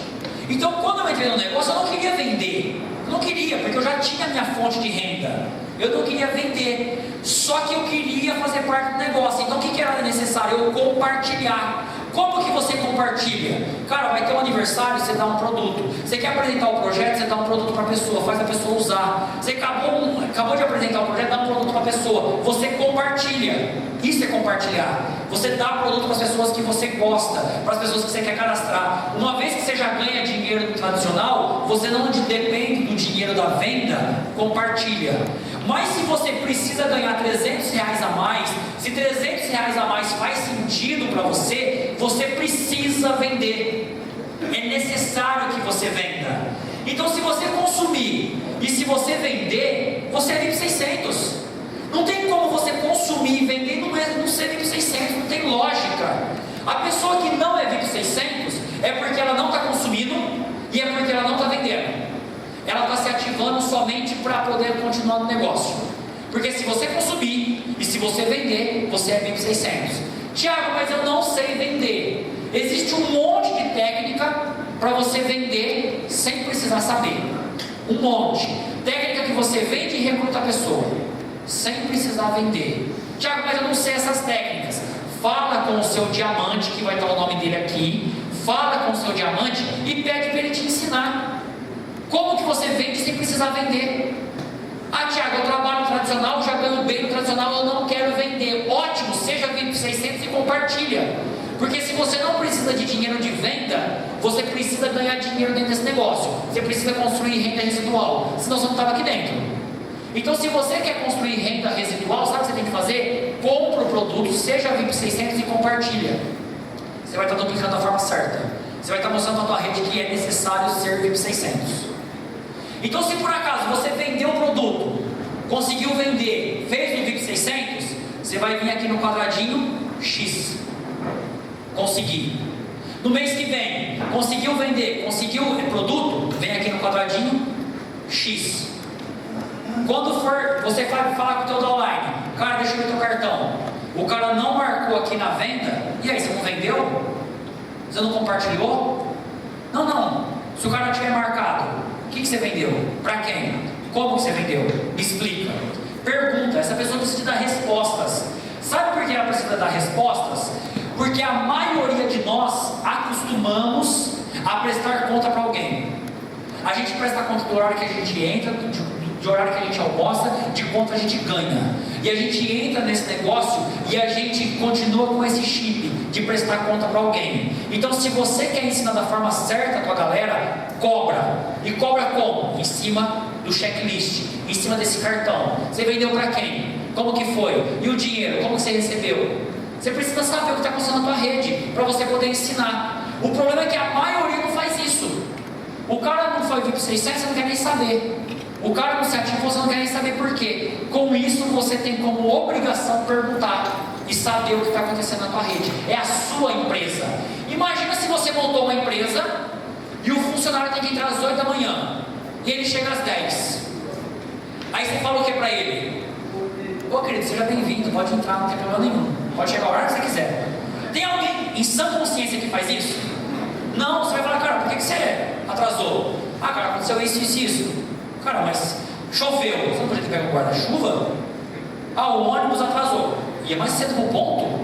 Então quando eu entrei no negócio, eu não queria vender. Eu não queria, porque eu já tinha minha fonte de renda. Eu não queria vender, só que eu queria fazer parte do negócio. Então o que era necessário? Eu compartilhar. Como que você compartilha? Cara, vai ter um aniversário, você dá um produto. Você quer apresentar o projeto, você dá um produto para a pessoa, faz a pessoa usar. Você acabou de apresentar o projeto, dá um produto para a pessoa. Você compartilha. Isso é compartilhar. Você dá produto para as pessoas que você gosta, para as pessoas que você quer cadastrar. Uma vez que você já ganha dinheiro no tradicional, você não depende do dinheiro da venda, compartilha. Mas se você precisa ganhar R$300 a mais, se R$300 a mais faz sentido para você, você precisa vender. É necessário que você venda. Então se você consumir e se você vender, você é VIP 600. Não tem como você consumir e vender e não ser VIP 600, não tem lógica. A pessoa que não é VIP 600 é porque ela não está consumindo e é porque ela não está vendendo. Ela está se ativando somente para poder continuar no negócio. Porque se você consumir e se você vender, você é VIP 600. Tiago, mas eu não sei vender. Existe um monte de técnica para você vender sem precisar saber. Um monte. Técnica que você vende e recruta a pessoa sem precisar vender. Tiago, mas eu não sei essas técnicas. Fala com o seu diamante, que vai estar o nome dele aqui. Fala com o seu diamante e pede para ele te ensinar. Como que você vende sem precisar vender? Ah, Tiago, eu trabalho no tradicional, já ganho bem no tradicional, eu não quero vender. Ótimo, seja VIP 600 e compartilha. Porque se você não precisa de dinheiro de venda, você precisa ganhar dinheiro dentro desse negócio. Você precisa construir renda residual, senão você não estava aqui dentro. Então se você quer construir renda residual, sabe o que você tem que fazer? Compra o produto, seja VIP 600 e compartilha. Você vai estar duplicando da forma certa. Você vai estar mostrando para a tua rede que é necessário ser VIP 600. Então se por acaso você vendeu o produto, conseguiu vender, fez o VIP 600, você vai vir aqui no quadradinho X. Consegui. No mês que vem, conseguiu vender, conseguiu o produto, vem aqui no quadradinho X. Quando for, você vai falar com o teu downline, cara, deixa eu ver teu cartão. O cara não marcou aqui na venda, e aí, você não vendeu? Você não compartilhou? Não. Se o cara não tiver marcado, o que você vendeu? Para quem? Como que você vendeu? Me explica. Pergunta, essa pessoa precisa dar respostas. Sabe por que ela precisa dar respostas? Porque a maioria de nós acostumamos a prestar conta para alguém. A gente presta conta do horário que a gente entra, de horário que a gente almoça, de quanto a gente ganha. E a gente entra nesse negócio e a gente continua com esse chip de prestar conta para alguém. Então se você quer ensinar da forma certa a tua galera, cobra. E cobra como? Em cima do checklist, em cima desse cartão. Você vendeu para quem? Como que foi? E o dinheiro? Como que você recebeu? Você precisa saber o que está acontecendo na tua rede para você poder ensinar. O problema é que a maioria não faz isso. O cara não foi VIP 600, você não quer nem saber. O cara não se ativou, você não quer nem saber por quê. Com isso, você tem como obrigação perguntar e saber o que está acontecendo na tua rede. É a sua empresa. Imagina se você montou uma empresa e o funcionário tem que entrar às 8 da manhã e ele chega às 10. Aí você fala o que para ele? Pô, querido, seja bem-vindo, pode entrar, não tem problema nenhum. Pode chegar a hora que você quiser. Tem alguém em sã consciência que faz isso? Não, você vai falar, cara, por que você atrasou? Ah, cara, aconteceu isso, isso, isso. Cara, mas choveu, você não podia ter pego um guarda-chuva? Ah, o ônibus atrasou. Ia mais cedo pro ponto?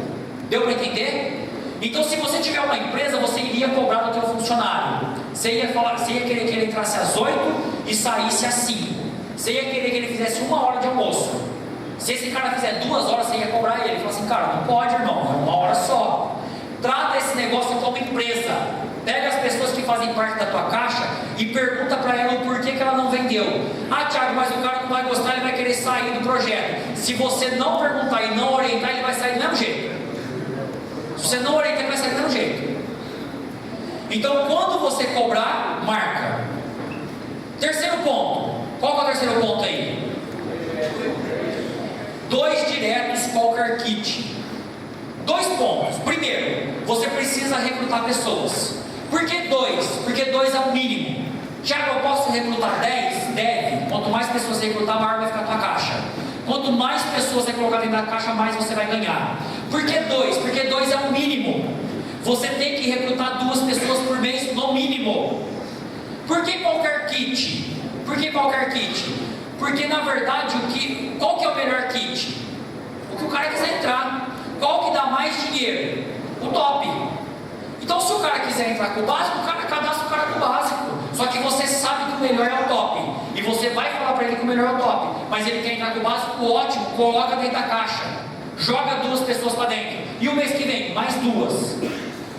Deu para entender? Então, se você tiver uma empresa, você iria cobrar do teu funcionário. Você ia querer que ele entrasse às 8 e saísse às 5. Você ia querer que ele fizesse 1 hora de almoço. Se esse cara fizer 2 horas, você ia cobrar ele. Ele fala assim, cara, não pode, irmão, é 1 hora só. Trata esse negócio como empresa. Pega as pessoas que fazem parte da tua caixa e pergunta para ela o porquê que ela não vendeu. Ah, Tiago, mas o cara não vai gostar, ele vai querer sair do projeto. Se você não perguntar e não orientar, ele vai sair do mesmo jeito. Se você não orientar, ele vai sair do mesmo jeito. Então, quando você cobrar, marca. Terceiro ponto. Qual que é o terceiro ponto aí? 2 diretos qualquer kit. 2 pontos. Primeiro, você precisa recrutar pessoas. Por que 2? Porque 2 é o mínimo. Tiago, eu posso recrutar 10? Deve. Quanto mais pessoas você recrutar, maior vai ficar a tua caixa. Quanto mais pessoas você colocar dentro da caixa, mais você vai ganhar. Por que 2? Porque 2 é o mínimo. Você tem que recrutar 2 pessoas por mês no mínimo. Por que qualquer kit? Por que qualquer kit? Porque na verdade, qual que é o melhor kit? O que o cara quiser entrar. Qual que dá mais dinheiro? O top. Então, se o cara quiser entrar com o básico, o cara cadastra o cara com o básico. Só que você sabe que o melhor é o top. E você vai falar para ele que o melhor é o top. Mas ele quer entrar com o básico, ótimo, coloca dentro da caixa. Joga 2 pessoas para dentro. E o mês que vem, mais 2.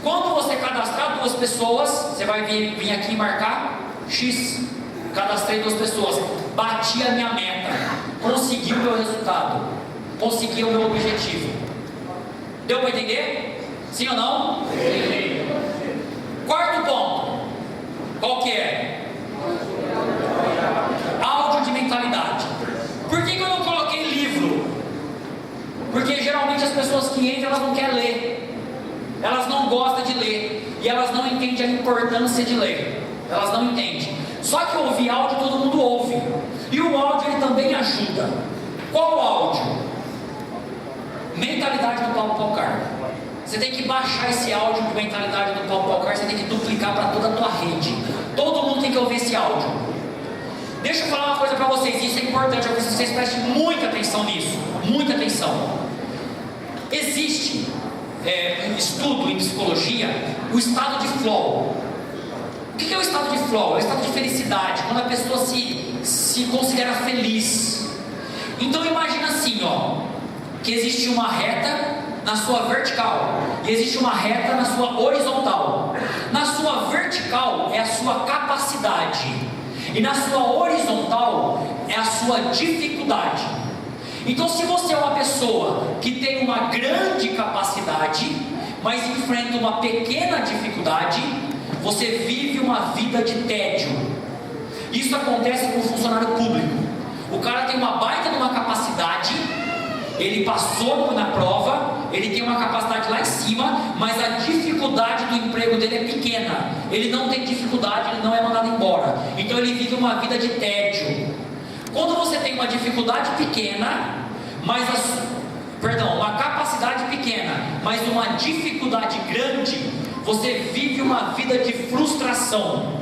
Quando você cadastrar 2 pessoas, você vai vir aqui e marcar X. Cadastrei 2 pessoas. Bati a minha meta. Consegui o meu resultado. Consegui o meu objetivo. Deu para entender? Sim ou não? Sim. Quarto ponto. Qual que é? Áudio de mentalidade. Por que eu não coloquei livro? Porque geralmente as pessoas que entram, elas não querem ler. Elas não gostam de ler. E elas não entendem a importância de ler. Elas não entendem. Só que ouvir áudio todo mundo ouve. E o áudio ele também ajuda. Qual áudio? Mentalidade do Paulo Car. Você tem que baixar esse áudio de mentalidade do Paulo Car. Você tem que duplicar para toda a tua rede. Todo mundo tem que ouvir esse áudio. Deixa eu falar uma coisa para vocês. Isso é importante. Eu preciso que vocês prestem muita atenção nisso. Muita atenção. Existe um estudo em psicologia, o estado de flow. O que é o estado de flow? É o estado de felicidade, quando a pessoa se considera feliz. Então imagina assim, que existe uma reta na sua vertical e existe uma reta na sua horizontal. Na sua vertical é a sua capacidade e na sua horizontal é a sua dificuldade. Então, se você é uma pessoa que tem uma grande capacidade, mas enfrenta uma pequena dificuldade, você vive uma vida de tédio. Isso acontece com o funcionário público. O cara tem uma baita de uma capacidade, ele passou na prova, ele tem uma capacidade lá em cima, mas a dificuldade do emprego dele é pequena. Ele não tem dificuldade, ele não é mandado embora. Então ele vive uma vida de tédio. Quando você tem uma dificuldade pequena, uma capacidade pequena, mas uma dificuldade grande, você vive uma vida de frustração.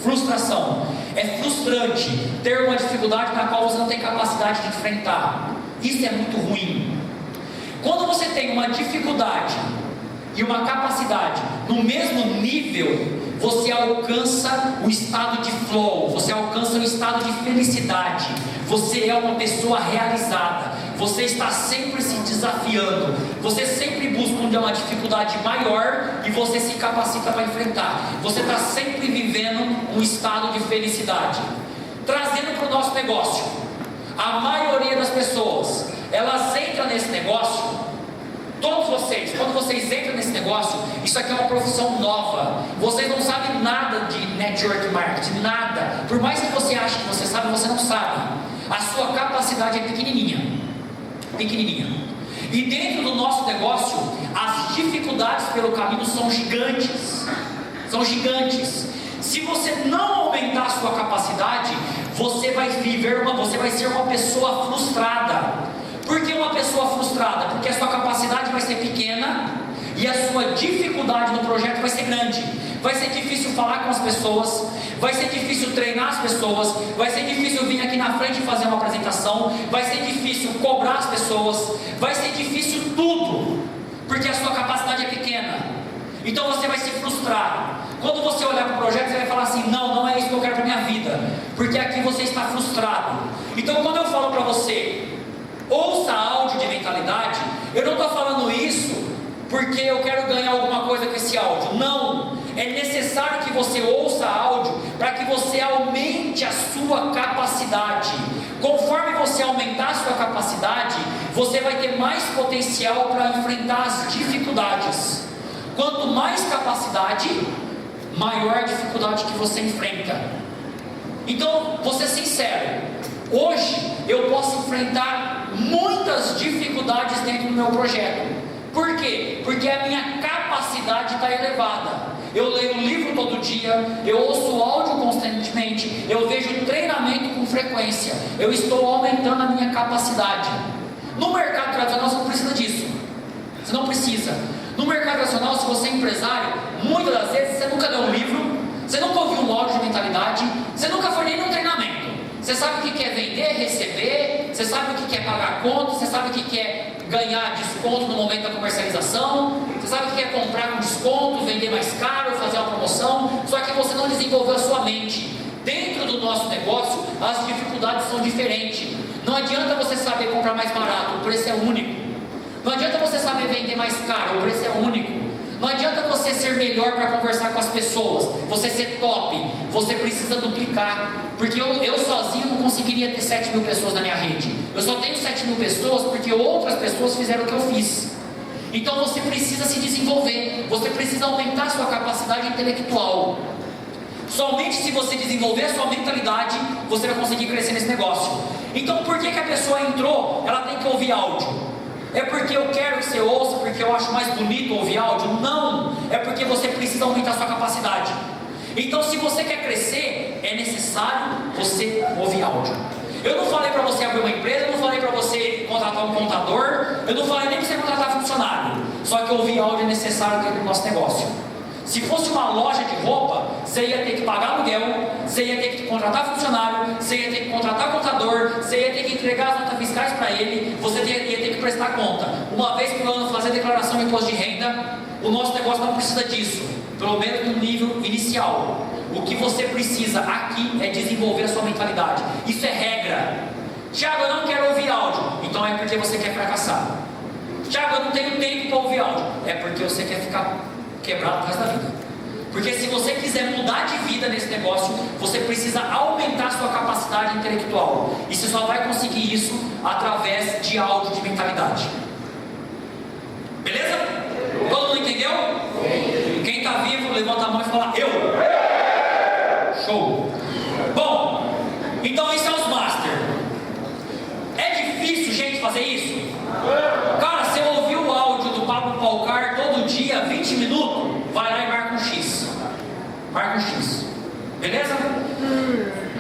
Frustração. É frustrante ter uma dificuldade na qual você não tem capacidade de enfrentar. Isso é muito ruim. Quando você tem uma dificuldade e uma capacidade no mesmo nível, você alcança o estado de flow, você alcança o estado de felicidade. Você é uma pessoa realizada. Você está sempre se desafiando. Você sempre busca onde é uma dificuldade maior e você se capacita para enfrentar. Você está sempre vivendo um estado de felicidade. Trazendo para o nosso negócio, a maioria das pessoas, elas entram nesse negócio. Todos vocês, quando vocês entram nesse negócio, isso aqui é uma profissão nova. Vocês não sabem nada de network marketing, nada. Por mais que você ache que você sabe, você não sabe. A sua capacidade é pequenininha. Pequenininha. E dentro do nosso negócio, as dificuldades pelo caminho são gigantes. São gigantes. Se você não aumentar a sua capacidade, você vai ser uma pessoa frustrada. Por pessoa frustrada? Porque a sua capacidade vai ser pequena e a sua dificuldade no projeto vai ser grande. Vai ser difícil falar com as pessoas, vai ser difícil treinar as pessoas, vai ser difícil vir aqui na frente e fazer uma apresentação, vai ser difícil cobrar as pessoas, vai ser difícil tudo, porque a sua capacidade é pequena. Então você vai se frustrar. Quando você olhar para o projeto, você vai falar assim: não é isso que eu quero para a minha vida, porque aqui você está frustrado. Então quando eu falo para você, ouça áudio de mentalidade, eu não estou falando isso porque eu quero ganhar alguma coisa com esse áudio. Não, é necessário que você ouça áudio para que você aumente a sua capacidade. Conforme você aumentar a sua capacidade, você vai ter mais potencial para enfrentar as dificuldades. Quanto mais capacidade, maior a dificuldade que você enfrenta. Então, vou ser sincero, hoje eu posso enfrentar muitas dificuldades dentro do meu projeto. Por quê? Porque a minha capacidade está elevada. Eu leio um livro todo dia, eu ouço áudio constantemente, eu vejo treinamento com frequência, eu estou aumentando a minha capacidade. No mercado tradicional você não precisa disso. Você não precisa. No mercado tradicional, se você é empresário, muitas das vezes você nunca leu um livro, você nunca ouviu um áudio de mentalidade, você nunca foi nem num treinamento. Você sabe o que é vender, receber, você sabe o que é pagar conta, você sabe o que é ganhar desconto no momento da comercialização, você sabe o que é comprar com desconto, vender mais caro, fazer uma promoção, só que você não desenvolveu a sua mente. Dentro do nosso negócio, as dificuldades são diferentes. Não adianta você saber comprar mais barato, o preço é único. Não adianta você saber vender mais caro, o preço é único. Não adianta você ser melhor para conversar com as pessoas, você ser top, você precisa duplicar. Porque eu sozinho não conseguiria ter 7.000 pessoas na minha rede. Eu só tenho 7.000 pessoas porque outras pessoas fizeram o que eu fiz. Então você precisa se desenvolver, você precisa aumentar a sua capacidade intelectual. Somente se você desenvolver a sua mentalidade, você vai conseguir crescer nesse negócio. Então por que a pessoa entrou, ela tem que ouvir áudio? É porque eu quero que você ouça, porque eu acho mais bonito ouvir áudio? Não, é porque você precisa aumentar a sua capacidade. Então se você quer crescer, é necessário você ouvir áudio. Eu não falei para você abrir uma empresa, eu não falei para você contratar um contador, eu não falei nem para você contratar funcionário. Só que ouvir áudio é necessário dentro do nosso negócio. Se fosse uma loja de roupa, você ia ter que pagar aluguel, você ia ter que contratar funcionário, você ia ter que contratar contador, você ia ter que entregar as notas fiscais para ele, você ia ter que prestar conta. Uma vez por ano fazer declaração de imposto de renda. O nosso negócio não precisa disso, pelo menos no nível inicial. O que você precisa aqui é desenvolver a sua mentalidade. Isso é regra. Tiago, eu não quero ouvir áudio. Então é porque você quer fracassar. Tiago, eu não tenho tempo para ouvir áudio. É porque você quer ficar quebrado o resto da vida. Porque se você quiser mudar de vida nesse negócio, você precisa aumentar sua capacidade intelectual. E você só vai conseguir isso através de áudio de mentalidade. Beleza? Todo mundo entendeu? Quem está vivo, levanta a mão e fala: eu. Show. Bom, então isso é os Master. É difícil, gente, fazer isso? Cara, se eu ouvir o áudio do Pablo Palcar todo dia, 20 minutos, vai lá e marca um X. Marca um X. Beleza?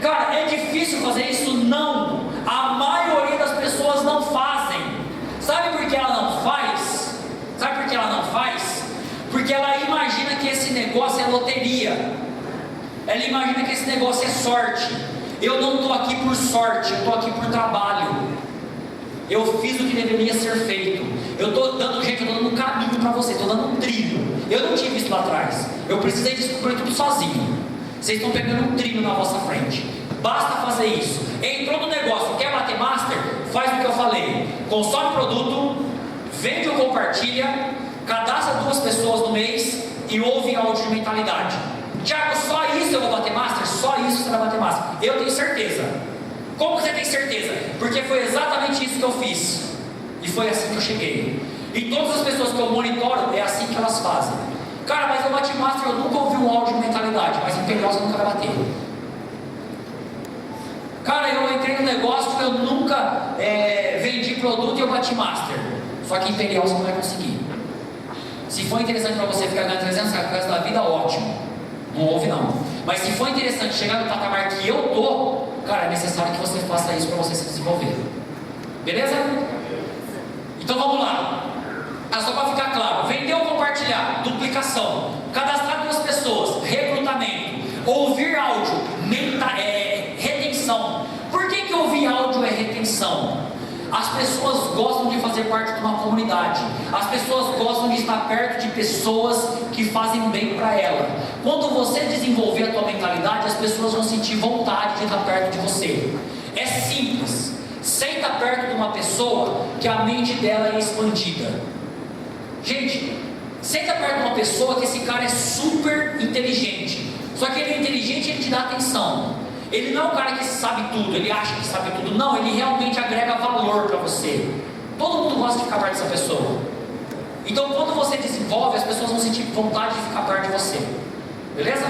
Cara, é difícil fazer isso? Não. A maioria das pessoas não fazem. Sabe por que ela não faz? Sabe por que ela não faz? Porque ela imagina que esse negócio é loteria. Ela imagina que esse negócio é sorte. Eu não estou aqui por sorte, eu estou aqui por trabalho. Eu fiz o que deveria ser feito. Eu estou dando jeito, eu estou dando um caminho para você, estou dando um trilho. Eu não tive isso lá atrás. Eu precisei descobrir tudo sozinho. Vocês estão pegando um trilho na vossa frente. Basta fazer isso. Entrou no negócio, quer bater master? Faz o que eu falei. Consome produto, vende ou compartilha, cadastra 2 pessoas no mês e ouve áudio de mentalidade. Tiago, só isso eu vou bater master? Só isso você vai bater master. Eu tenho certeza. Como você tem certeza? Porque foi exatamente isso que eu fiz. E foi assim que eu cheguei. E todas as pessoas que eu monitoro, é assim que elas fazem. Cara, mas eu bati master, eu nunca ouvi um áudio de mentalidade, mas Imperial você nunca vai bater. Cara, eu entrei no negócio, eu nunca vendi produto e eu bati master. Só que Imperial você não vai conseguir. Se for interessante para você ficar ganhando 300 reais por resto da vida, ótimo. Não ouve não. Mas se for interessante chegar no patamar que eu tô, cara, é necessário que você faça isso para você se desenvolver. Beleza? Então vamos lá. Só para ficar claro: vender ou compartilhar, duplicação. Cadastrar 2 pessoas, recrutamento. Ouvir áudio, retenção. Por que ouvir áudio é retenção? As pessoas gostam de fazer parte de uma comunidade. As pessoas gostam de estar perto de pessoas que fazem bem para ela. Quando você desenvolver a tua mentalidade, as pessoas vão sentir vontade de estar perto de você. É simples. Senta perto de uma pessoa que a mente dela é expandida. Gente, senta perto de uma pessoa que esse cara é super inteligente. Só que ele é inteligente e ele te dá atenção. Ele não é um cara que sabe tudo, ele acha que sabe tudo. Não, ele realmente agrega valor para você. Todo mundo gosta de ficar perto dessa pessoa. Então quando você desenvolve, as pessoas vão sentir vontade de ficar perto de você. Beleza?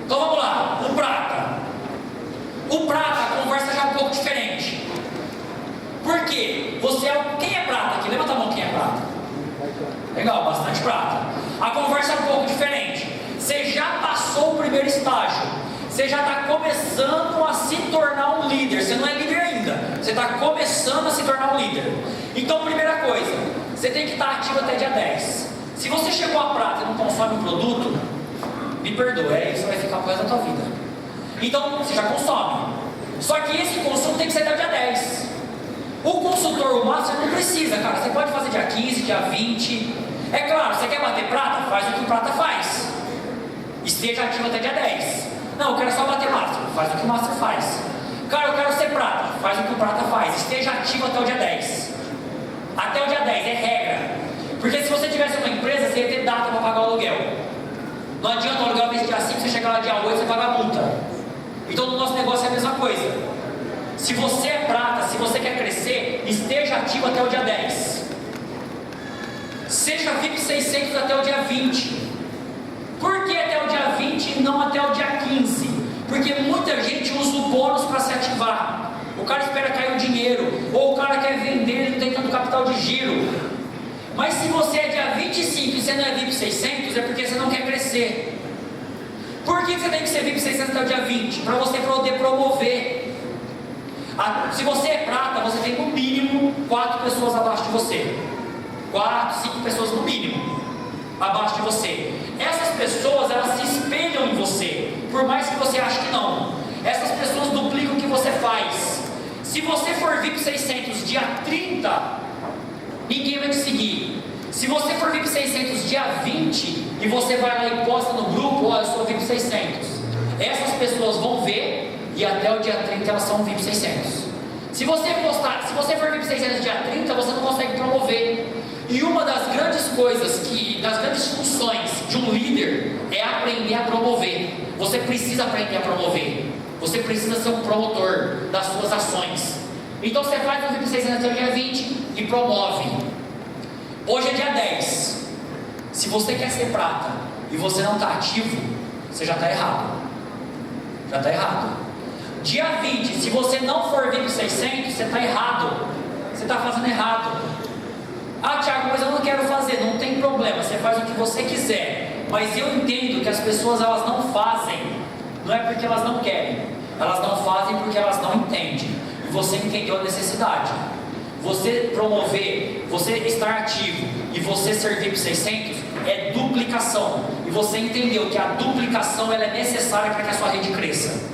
Então vamos lá. O prata. O prata, a conversa já é um pouco diferente. Por quê? Você é o... Quem é prata aqui? Levanta a mão, quem é prata. Legal, bastante prata. A conversa é um pouco diferente. Você já passou o primeiro estágio. Você já está começando a se tornar um líder. Você não é líder ainda. Você está começando a se tornar um líder. Então, primeira coisa, você tem que estar ativo até dia 10. Se você chegou a prata e não consome o produto, me perdoa, você vai ficar com o resto da tua vida. Então, você já consome. Só que esse consumo tem que ser até o dia 10. O consultor, o master, não precisa, cara. Você pode fazer dia 15, dia 20. É claro, você quer bater prata? Faz o que o prata faz. Esteja ativo até dia 10. Não, eu quero só bater master. Faz o que o master faz. Cara, eu quero ser prata. Faz o que o prata faz. Esteja ativo até o dia 10. Até o dia 10, é regra. Porque se você tivesse uma empresa, você ia ter data para pagar o aluguel. Não adianta o aluguel vez dia 5, você chegar lá dia 8, você paga a multa. Então no nosso negócio é a mesma coisa. Se você é prata, se você quer crescer, esteja ativo até o dia 10. Seja VIP 600 até o dia 20. Por que até o dia 20 e não até o dia 15? Porque muita gente usa o bônus para se ativar. O cara espera cair o dinheiro, ou o cara quer vender, ele não tem tanto capital de giro. Mas se você é dia 25 e você não é VIP 600, é porque você não quer crescer. Por que você tem que ser VIP 600 até o dia 20? Para você poder promover. Se você é prata, você tem no mínimo 4 pessoas abaixo de você. 4, 5 pessoas no mínimo abaixo de você. Essas pessoas, elas se espelham em você, por mais que você ache que não. Essas pessoas duplicam o que você faz. Se você for VIP 600 dia 30, ninguém vai te seguir. Se você for VIP 600 dia 20 e você vai lá e posta no grupo, ó, eu sou VIP 600, essas pessoas vão ver e até o dia 30 elas são VIP 600. Se você for VIP 600 dia 30, você não consegue promover. E uma das grandes coisas, das grandes funções de um líder é aprender a promover. Você precisa aprender a promover. Você precisa ser um promotor das suas ações. Então você faz o VIP 600 até o dia 20 e promove. Hoje é dia 10. Se você quer ser prata e você não está ativo, você já está errado. Já está errado. Dia 20, se você não for VIP 600, você está errado. Você está fazendo errado. Ah, Tiago, mas eu não quero fazer. Não tem problema, você faz o que você quiser. Mas eu entendo que as pessoas, elas não fazem. Não é porque elas não querem. Elas não fazem porque elas não entendem. E você entendeu a necessidade. Você promover, você estar ativo e você ser VIP 600 é duplicação. E você entendeu que a duplicação ela é necessária para que a sua rede cresça.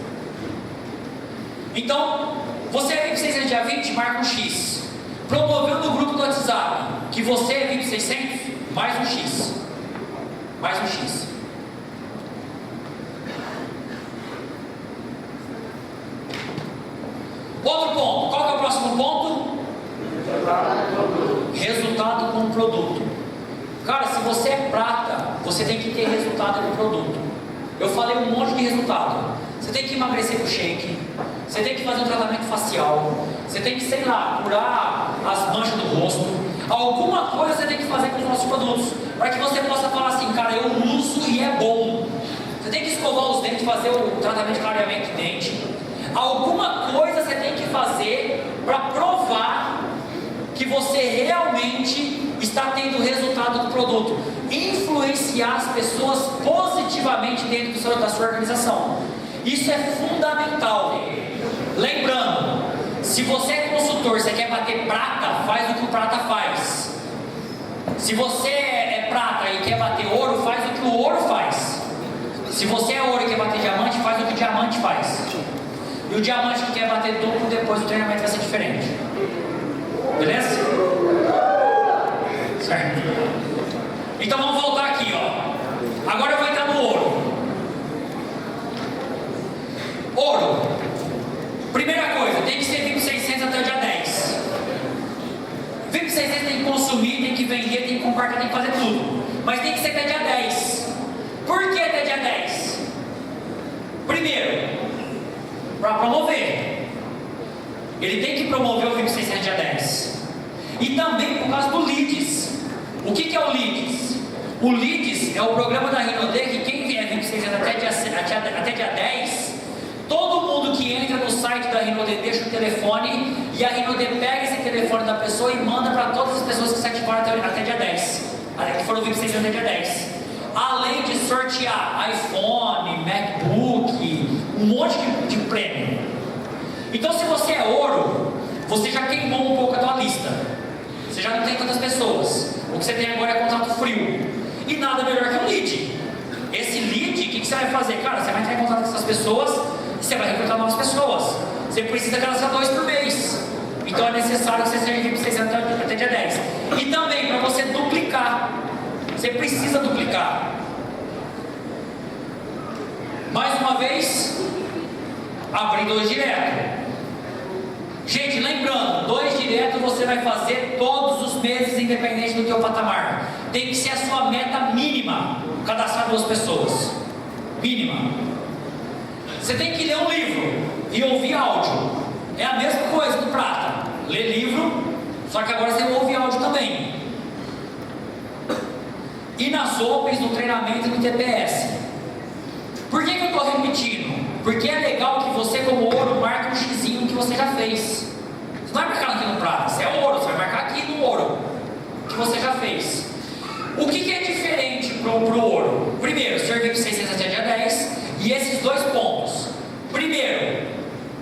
Então, você é VIP 600 dia 20, marca um X. Promoveu no grupo do WhatsApp que você é VIP 600, mais um X. Mais um X. Outro ponto. Qual que é o próximo ponto? Resultado com o produto. Cara, se você é prata, você tem que ter resultado no produto. Eu falei um monte de resultado. Você tem que emagrecer com shake. Você tem que fazer um tratamento facial. Você tem que, sei lá, curar as manchas do rosto. Alguma coisa você tem que fazer com os nossos produtos, para que você possa falar assim, cara, eu uso e é bom. Você tem que escovar os dentes, fazer o tratamento de clareamento de dente. Alguma coisa você tem que fazer para provar que você realmente está tendo resultado do produto. Influenciar as pessoas positivamente dentro da sua organização. Isso é fundamental. Lembrando, Se você é consultor, você quer bater prata, faz o que o prata faz. Se você é prata e quer bater ouro, faz o que o ouro faz. Se você é ouro e quer bater diamante, faz o que o diamante faz. E o diamante que quer bater duplo, depois do treinamento vai ser diferente. Beleza? Certo? Então vamos voltar aqui, ó. Agora eu vou entrar no ouro. Ouro. Primeira coisa, tem que ser VIP 600 até o dia 10. VIP 600 tem que consumir, tem que vender, tem que compartilhar, tem que fazer tudo. Mas tem que ser até dia 10. Por que até dia 10? Primeiro, para promover. Ele tem que promover o VIP 600 dia 10. E também por causa do Leads. O que é o Leads? O Leads é o programa da Hinode que quem vier VIP 600 até dia 10, todo mundo que entra no site da Hinode deixa o telefone e a Hinode pega esse telefone da pessoa e manda para todas as pessoas que se ativaram até dia 10, que foram VIP 600 até dia 10. Além de sortear iPhone, MacBook, um monte de prêmio. Então, se você é ouro, você já queimou um pouco a tua lista. Você já não tem tantas pessoas. O que você tem agora é contato frio. E nada melhor que um lead. Esse lead, o que você vai fazer? Cara, você vai entrar em contato com essas pessoas e você vai recrutar novas pessoas. Você precisa cadastrar 2 por mês. Então é necessário que você seja VIP 600 até dia 10. E também para você duplicar. Você precisa duplicar. Mais uma vez, abrir 2 direto. Gente, lembrando, 2 direto você vai fazer todos os meses, independente do teu patamar. Tem que ser a sua meta mínima, cadastrar 2 pessoas. Mínima. Você tem que ler um livro e ouvir áudio. É a mesma coisa do prata. Ler livro, só que agora você ouve áudio também. E nas opens, no treinamento e no TPS. Por que eu estou repetindo? Porque é legal que você, como ouro, marque um xizinho que você já fez. Você não vai marcar aqui no prata, você é ouro, você vai marcar aqui no ouro que você já fez. O que é diferente para o ouro? Primeiro, ser VIP 600 até dia 10 e esses 2 pontos. Primeiro,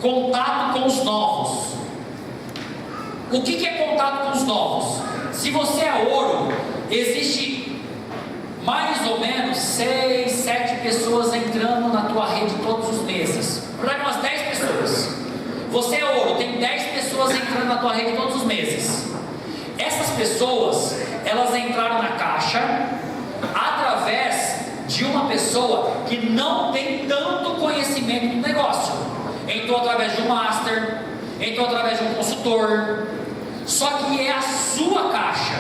contato com os novos. O que é contato com os novos? Se você é ouro, existe mais ou menos 6, 7 pessoas entrando na tua rede todos os meses. Na verdade, umas 10 pessoas. Você é ouro, tem 10 pessoas entrando na tua rede todos os meses. Essas pessoas, elas entraram na caixa através de uma pessoa que não tem tanto conhecimento do negócio. Entrou através de um master, entrou através de um consultor. Só que é a sua caixa,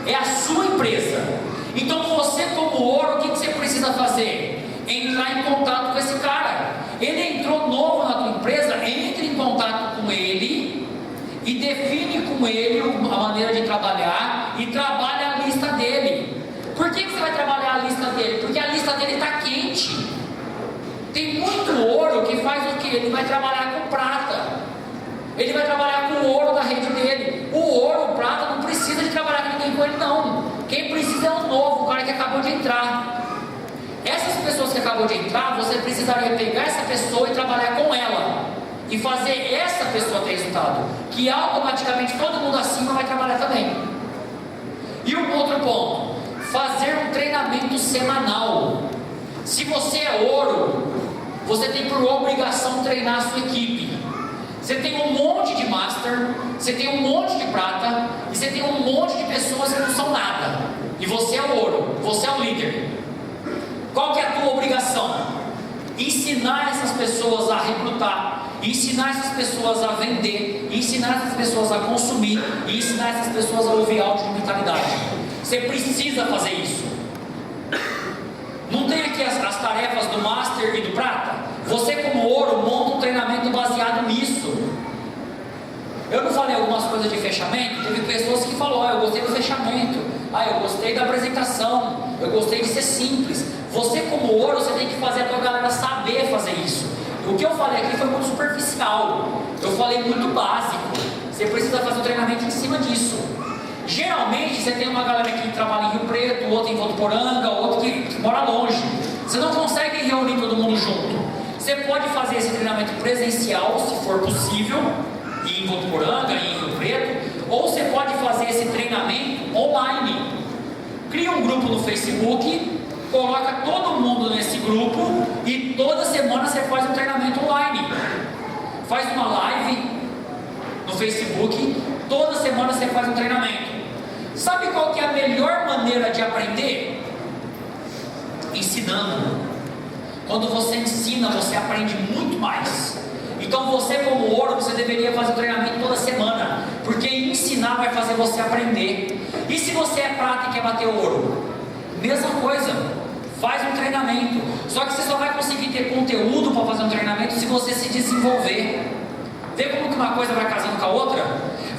é a sua empresa. Então você, como ouro, o que você precisa fazer? Entrar em contato com esse cara. Ele entrou novo na tua empresa, entre em contato com ele e define com ele a maneira de trabalhar e trabalha a lista dele. Por que você vai trabalhar a lista dele? Porque a lista dele está quente. Tem muito ouro que faz o que? Ele vai trabalhar com prata. Ele vai trabalhar com o ouro da rede dele. O ouro, o prata, não precisa de trabalhar com ninguém com ele, não. Quem precisa é o novo, o cara que acabou de entrar. Essas pessoas que acabou de entrar, você precisaria pegar essa pessoa e trabalhar com ela. E fazer essa pessoa ter resultado. Que automaticamente todo mundo acima vai trabalhar também. E um outro ponto. Fazer um treinamento semanal. Se você é ouro, você tem por obrigação treinar a sua equipe. Você tem um monte de master, você tem um monte de prata, e você tem um monte de pessoas que não são nada. E você é o ouro, você é o líder. Qual que é a tua obrigação? Ensinar essas pessoas a recrutar, ensinar essas pessoas a vender, ensinar essas pessoas a consumir, e ensinar essas pessoas a ouvir áudio de mentalidade. Você precisa fazer isso. Não tem aqui as tarefas do master e do prata? Você, como ouro, monta um treinamento baseado nisso. Eu não falei algumas coisas de fechamento? Teve pessoas que falaram: eu gostei do fechamento, eu gostei da apresentação, eu gostei de ser simples. Você, como ouro, você tem que fazer a tua galera saber fazer isso. O que eu falei aqui foi muito superficial, eu falei muito básico. Você precisa fazer um treinamento em cima disso. Geralmente você tem uma galera que trabalha em Rio Preto, outro em Votuporanga, outro que mora longe. Você não consegue reunir todo mundo junto. Você pode fazer esse treinamento presencial, se for possível, em Votuporanga, em Rio Preto, ou você pode fazer esse treinamento online. Cria um grupo no Facebook, coloca todo mundo nesse grupo e toda semana você faz um treinamento online. Faz uma live no Facebook, toda semana você faz um treinamento. Sabe qual que é a melhor maneira de aprender? Ensinando. Quando você ensina, você aprende muito mais. Então você, como ouro, você deveria fazer o treinamento toda semana, porque ensinar vai fazer você aprender. E se você é prata e quer bater ouro? Mesma coisa, faz um treinamento. Só que você só vai conseguir ter conteúdo para fazer um treinamento se você se desenvolver. Vê como que uma coisa vai casando com a outra?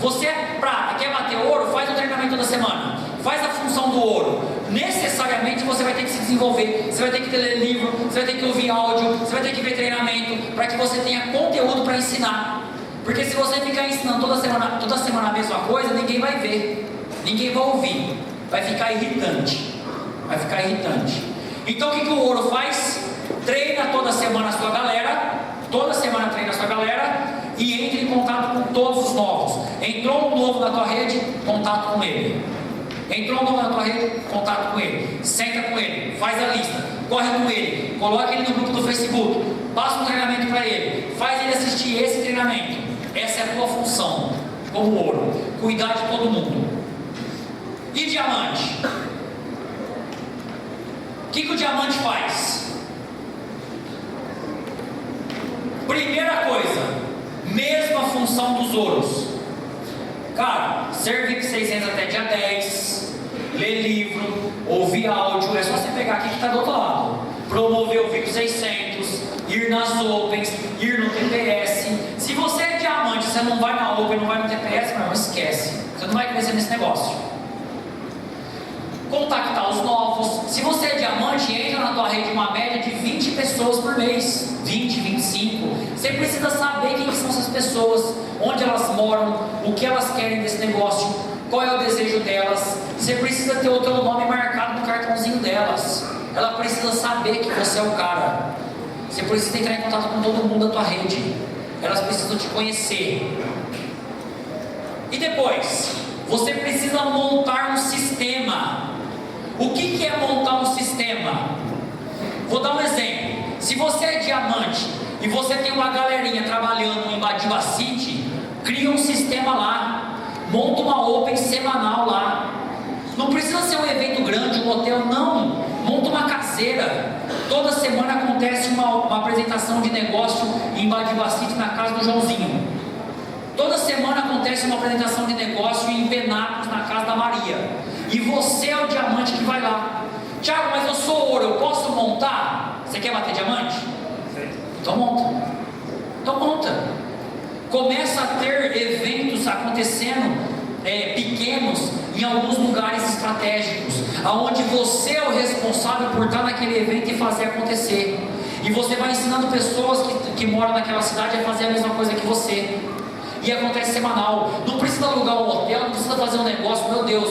Você é prata, quer bater ouro? Faz um treinamento toda semana. Faz a função do ouro. Necessariamente você vai ter que se desenvolver. Você vai ter que ler livro, você vai ter que ouvir áudio, você vai ter que ver treinamento, para que você tenha conteúdo para ensinar. Porque se você ficar ensinando toda semana a mesma coisa, ninguém vai ver, ninguém vai ouvir. Vai ficar irritante. Vai ficar irritante. Então o que o ouro faz? Treina toda semana a sua galera. Toda semana treina a sua galera e entre em contato com todos os novos. Entrou um novo na tua rede, contato com ele. Entrou um novo na tua rede, contato com ele. Senta com ele, faz a lista, corre com ele, coloca ele no grupo do Facebook, passa um treinamento para ele, faz ele assistir esse treinamento. Essa é a tua função como ouro, cuidar de todo mundo. E diamante? O que o diamante faz? Primeira coisa, mesma função dos ouros. Cara, servir 600 até dia 10, ler livro, ouvir áudio, é só você pegar aqui que está do outro lado. Promover o VIP 600, ir nas Opens, ir no TPS. Se você é diamante, você não vai na Open, não vai no TPS, mas não esquece. Você não vai crescer nesse negócio. Contactar os novos. Se você é diamante, entra na tua rede uma média de 20 pessoas por mês. 20, 25. Você precisa saber quem são essas pessoas, onde elas moram, o que elas querem desse negócio, qual é o desejo delas. Você precisa ter o teu nome marcado no cartãozinho delas. Ela precisa saber que você é o cara. Você precisa entrar em contato com todo mundo da tua rede. Elas precisam te conhecer. E depois, você precisa montar um sistema. O que é montar um sistema? Vou dar um exemplo. Se você é diamante e você tem uma galerinha trabalhando em Badiba City, cria um sistema lá, monta uma Open semanal lá. Não precisa ser um evento grande, um hotel, não. Monta uma caseira. Toda semana acontece uma apresentação de negócio em Badiba City na casa do Joãozinho. Toda semana acontece uma apresentação de negócio em Penápolis na casa da Maria. E você é o diamante que vai lá. Tiago, mas eu sou ouro, eu posso montar? Você quer bater diamante? Então monta. Então monta. Começa a ter eventos acontecendo pequenos em alguns lugares estratégicos, aonde você é o responsável por estar naquele evento e fazer acontecer. E você vai ensinando pessoas que moram naquela cidade a fazer a mesma coisa que você. E acontece semanal. Não precisa alugar um hotel, não precisa fazer um negócio, meu Deus,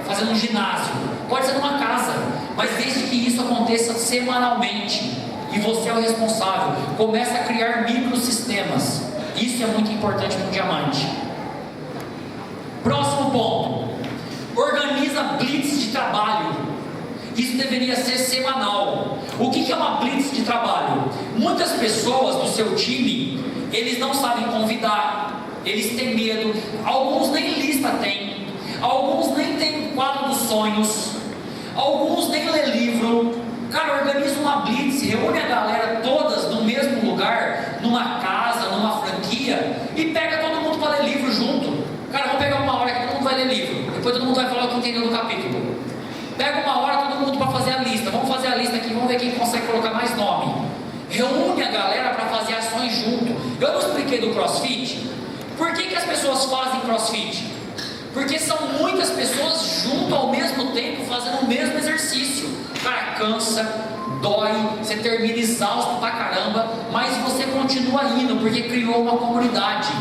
fazendo um ginásio. Pode ser numa casa, mas desde que isso aconteça semanalmente e você é o responsável, começa a criar microsistemas. Isso é muito importante para um diamante. Próximo ponto: organiza blitz de trabalho. Isso deveria ser semanal. O que é uma blitz de trabalho? Muitas pessoas do seu time, eles não sabem convidar, eles têm medo, alguns nem lista têm, alguns nem têm quadro dos sonhos, alguns nem lê livro. Cara, organiza uma blitz, reúne a galera todas no mesmo lugar, numa casa, numa franquia, e pega todo mundo para ler livro junto. Cara, vamos pegar uma hora que todo mundo vai ler livro, depois todo mundo vai falar o que entendeu do capítulo. Pega uma hora todo mundo para fazer a lista, vamos fazer a lista aqui, vamos ver quem consegue colocar mais nome. Reúne a galera para fazer ações junto. Eu não expliquei do CrossFit. Por que as pessoas fazem CrossFit? Porque são muitas pessoas junto ao mesmo tempo fazendo o mesmo exercício. Cara, cansa, dói, você termina exausto pra caramba, mas você continua indo porque criou uma comunidade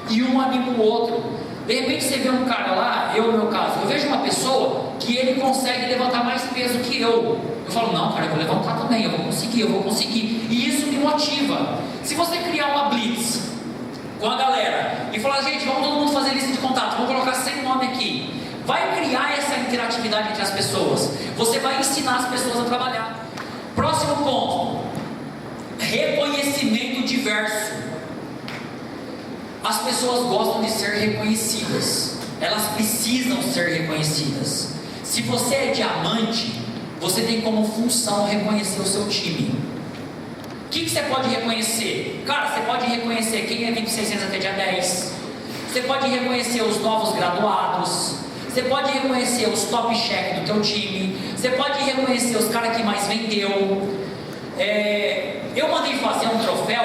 e um anima o outro. De repente você vê um cara lá, eu no meu caso, eu vejo uma pessoa que ele consegue levantar mais peso que eu. Eu falo, não, cara, eu vou levantar também, eu vou conseguir. E isso me motiva. Se você criar uma blitz com a galera e falar: gente, vamos todo mundo fazer lista de contato, vamos colocar 100 nomes aqui. Vai criar essa interatividade entre as pessoas. Você vai ensinar as pessoas a trabalhar. Próximo ponto: reconhecimento diverso. As pessoas gostam de ser reconhecidas. Elas precisam ser reconhecidas. Se você é diamante, você tem como função reconhecer o seu time. O que você pode reconhecer? Cara, você pode reconhecer quem é 2600 até dia 10. Você pode reconhecer os novos graduados. Você pode reconhecer os top check do teu time. Você pode reconhecer os caras que mais vendeu. Eu mandei fazer um troféu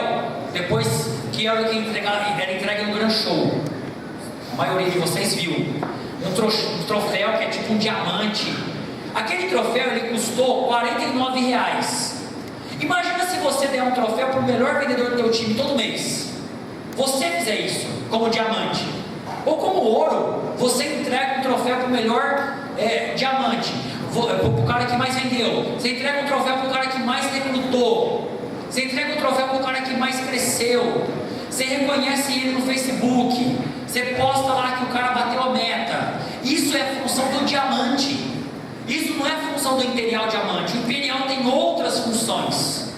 depois que era entregue no Gran Show. A maioria de vocês viu. Um troféu que é tipo um diamante. Aquele troféu ele custou R$49. Imagina se você der um troféu para o melhor vendedor do teu time todo mês. Você fizer isso como diamante. Ou como ouro, você entrega um troféu para o melhor diamante, para o cara que mais vendeu. Você entrega um troféu para o cara que mais recrutou. Você entrega um troféu para o cara que mais cresceu. Você reconhece ele no Facebook. Você posta lá que o cara bateu a meta. Isso é a função do diamante. Isso não é a função do Imperial Diamante. O Imperial tem outras funções.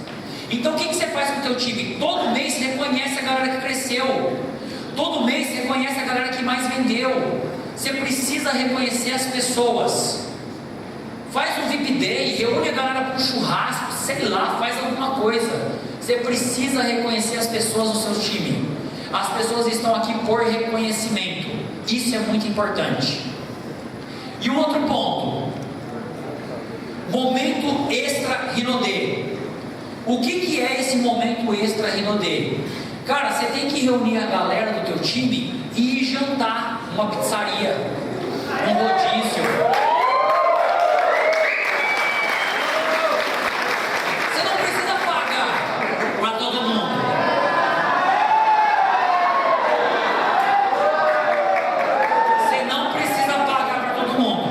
Então o que você faz com o teu time? Todo mês você reconhece a galera que cresceu. Todo mês você reconhece a galera que mais vendeu. Você precisa reconhecer as pessoas. Faz um VIP Day, reúne a galera para um churrasco, sei lá, faz alguma coisa. Você precisa reconhecer as pessoas no seu time. As pessoas estão aqui por reconhecimento. Isso é muito importante. E um outro ponto: momento extra Hinode. O que é esse momento extra Hinode? Cara, você tem que reunir a galera do teu time e ir jantar numa pizzaria, um rodízio. Você não precisa pagar para todo mundo. Você não precisa pagar para todo mundo.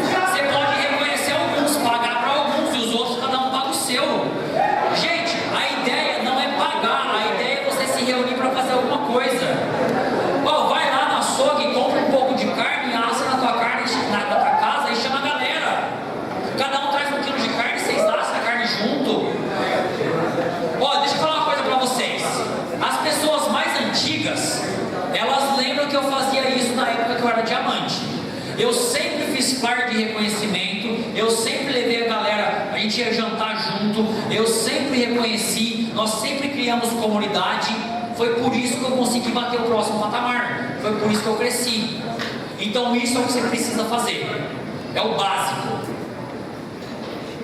Você pode reconhecer alguns, pagar para alguns e os outros cada um paga o seu. Gente, a ideia não é pagar, a ideia é você se reunir para fazer alguma coisa. Vai lá no açougue, compra um pouco de carne, assa na tua carne, na tua casa e chama a galera. Cada um traz um quilo de carne, vocês assam a carne junto. Deixa eu falar uma coisa para vocês. As pessoas mais antigas, elas lembram que eu fazia isso na época que eu era diamante. Eu sempre fiz flyer de reconhecimento, eu sempre levei a galera, a gente ia jantar junto, eu sempre reconheci, nós sempre criamos comunidade. Foi por isso que eu consegui bater o próximo patamar. Foi por isso que eu cresci. Então isso é o que você precisa fazer. É o básico.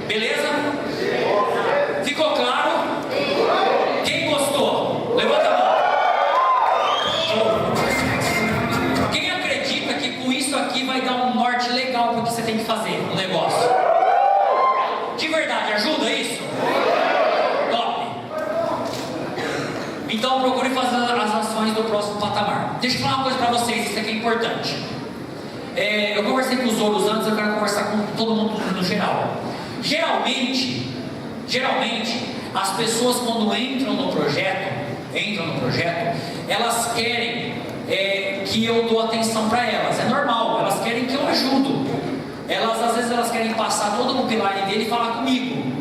Beleza? Ficou claro? Quem gostou? Levanta a mão. Quem acredita que com isso aqui vai dar um norte legal para o que você tem que fazer no negócio? De verdade, ajuda isso? Então procure fazer as ações do próximo patamar. Deixa eu falar uma coisa para vocês, isso aqui é importante. Eu conversei com os ouros antes, eu quero conversar com todo mundo no geral. Geralmente, as pessoas quando entram no projeto, elas querem que eu dou atenção para elas. É normal, elas querem que eu ajudo. Às vezes elas querem passar todo o pilar dele e falar comigo.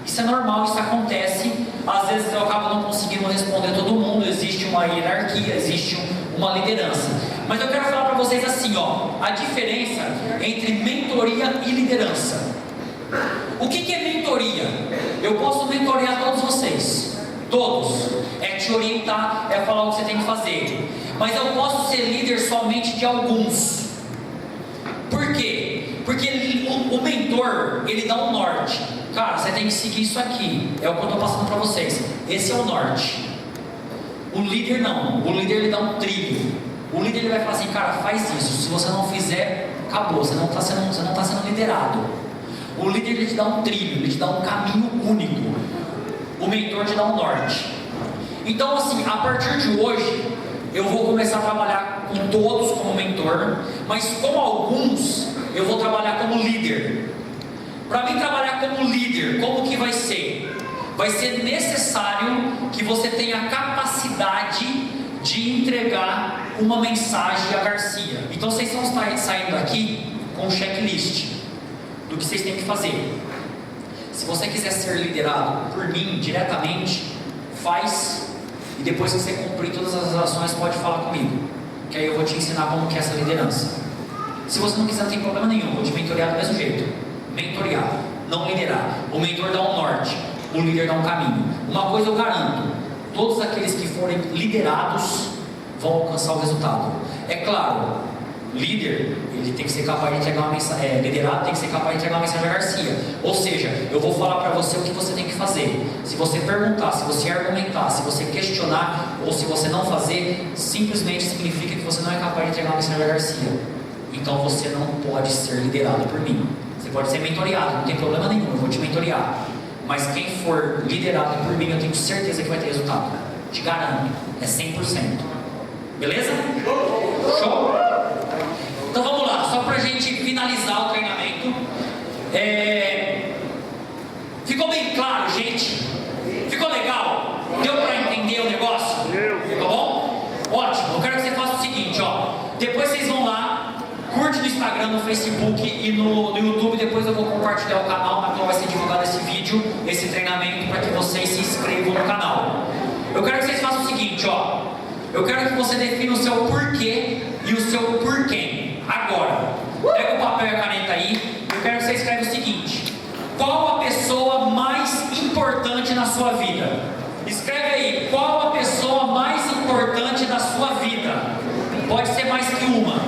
Isso é normal, isso acontece. Às vezes eu acabo não conseguindo responder todo mundo. Existe uma hierarquia, existe uma liderança. Mas eu quero falar para vocês assim, a diferença entre mentoria e liderança. O que é mentoria? Eu posso mentorear todos vocês. Todos. É te orientar, é falar o que você tem que fazer. Mas eu posso ser líder somente de alguns. Por quê? Porque o mentor, ele dá um norte. Cara, você tem que seguir isso aqui. É o que eu estou passando para vocês. Esse é o norte. O líder não. O líder ele dá um trilho. O líder ele vai falar assim, cara, faz isso. Se você não fizer, acabou. Você não está sendo liderado. O líder ele te dá um trilho, ele te dá um caminho único. O mentor te dá um norte. Então assim, a partir de hoje, eu vou começar a trabalhar com todos como mentor, mas com alguns eu vou trabalhar como líder. Para mim trabalhar como líder, como que vai ser? Vai ser necessário que você tenha capacidade uma mensagem a Garcia. Então vocês estão saindo daqui com um checklist do que vocês têm que fazer. Se você quiser ser liderado por mim diretamente, faz, e depois que você cumprir todas as ações, pode falar comigo, que aí eu vou te ensinar como que é essa liderança. Se você não quiser, não tem problema nenhum, vou te mentorear do mesmo jeito. Mentorear, não liderar. O mentor dá um norte, o líder dá um caminho. Uma coisa eu garanto: todos aqueles que forem liderados vão alcançar o resultado. É claro, líder, ele tem que ser capaz de entregar uma mensagem, liderado tem que ser capaz de entregar uma mensagem a Garcia. Ou seja, eu vou falar para você o que você tem que fazer. Se você perguntar, se você argumentar, se você questionar, ou se você não fazer, simplesmente significa que você não é capaz de entregar uma mensagem a Garcia. Então você não pode ser liderado por mim. Você pode ser mentoreado, não tem problema nenhum, eu vou te mentorear. Mas quem for liderado por mim, eu tenho certeza que vai ter resultado. Te garanto, é 100%. Beleza? Show? Então vamos lá, só pra gente finalizar o treinamento. Ficou bem claro, gente? Ficou legal? Deu pra entender o negócio? Tá bom? Ótimo, eu quero que você faça o seguinte, ó. Depois vocês vão lá, curte no Instagram, no Facebook e no YouTube. Depois eu vou compartilhar o canal na qual vai ser divulgado esse vídeo, esse treinamento, para que vocês se inscrevam no canal. Eu quero que vocês façam o seguinte, ó. Eu quero que você defina o seu porquê e o seu porquê. Agora, pega o papel e a caneta aí. Eu quero que você escreva o seguinte: qual a pessoa mais importante na sua vida? Escreve aí, qual a pessoa mais importante da sua vida? Pode ser mais que uma.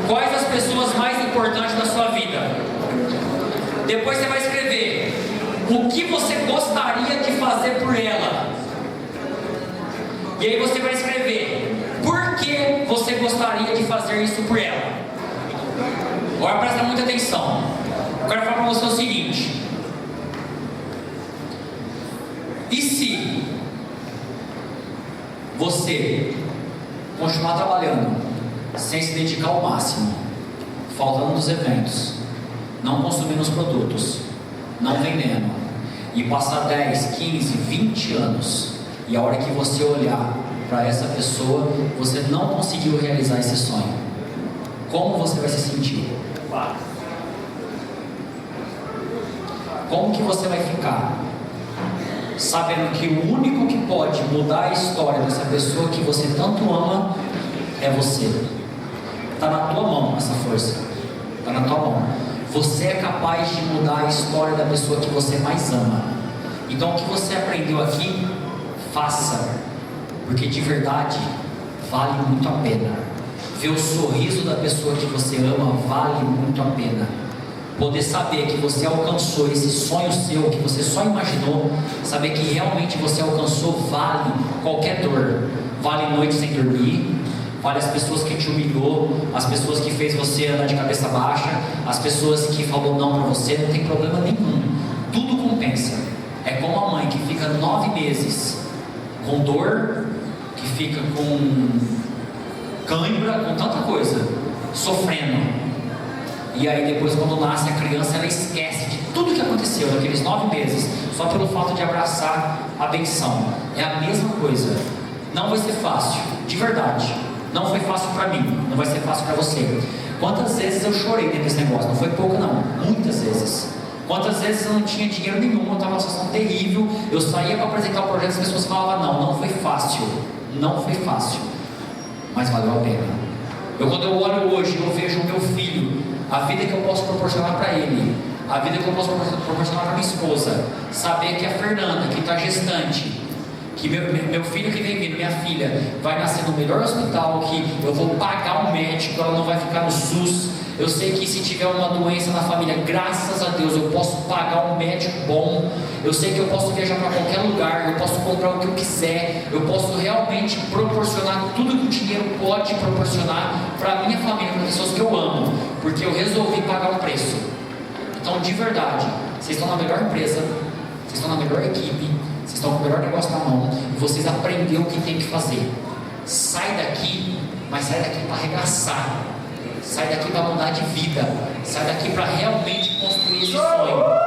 Quais as pessoas mais importantes da sua vida? Depois você vai escrever o que você gostaria de fazer por ela. E aí você vai escrever por que você gostaria de fazer isso por ela. Agora presta muita atenção. Eu quero falar para você o seguinte: e se você continuar trabalhando sem se dedicar ao máximo, faltando nos eventos, não consumindo os produtos, não vendendo, e passar 10, 15, 20 anos, e a hora que você olhar para essa pessoa, você não conseguiu realizar esse sonho? Como você vai se sentir? Como que você vai ficar? Sabendo que o único que pode mudar a história dessa pessoa que você tanto ama é você. Está na tua mão essa força. Está na tua mão. Você é capaz de mudar a história da pessoa que você mais ama. Então o que você aprendeu aqui, faça. Porque de verdade vale muito a pena. Ver o sorriso da pessoa que você ama vale muito a pena. Poder saber que você alcançou esse sonho seu, que você só imaginou, saber que realmente você alcançou, vale qualquer dor. Vale noite sem dormir, vale as pessoas que te humilhou, as pessoas que fez você andar de cabeça baixa, as pessoas que falou não pra você, não tem problema nenhum. Tudo compensa. É como a mãe que fica 9 meses com dor, que fica com cãibra, com tanta coisa, sofrendo. E aí depois, quando nasce a criança, ela esquece de tudo que aconteceu naqueles 9 meses, só pelo fato de abraçar a benção. É a mesma coisa. Não vai ser fácil, de verdade. Não foi fácil para mim, não vai ser fácil para você. Quantas vezes eu chorei dentro desse negócio? Não foi pouco não, muitas vezes. Quantas vezes eu não tinha dinheiro nenhum, eu estava numa situação terrível, eu saía para apresentar o projeto e as pessoas falavam não foi fácil. Não foi fácil, mas valeu a pena. Quando eu olho hoje, eu vejo o meu filho, a vida que eu posso proporcionar para ele, a vida que eu posso proporcionar para minha esposa, saber que a Fernanda, que está gestante, que meu filho que vem vindo, minha filha, vai nascer no melhor hospital, que eu vou pagar um médico, ela não vai ficar no SUS. Eu sei que se tiver uma doença na família, graças a Deus, eu posso pagar um médico bom. Eu sei que eu posso viajar para qualquer lugar, eu posso comprar o que eu quiser, eu posso realmente proporcionar tudo que o dinheiro pode proporcionar para a minha família, para as pessoas que eu amo, porque eu resolvi pagar um preço. Então, de verdade, vocês estão na melhor empresa, vocês estão na melhor equipe, vocês estão com o melhor negócio na mão, e vocês aprenderam o que tem que fazer. Sai daqui, mas sai daqui para arregaçar. Sai daqui para mudar de vida. Sai daqui para realmente construir esse sonho.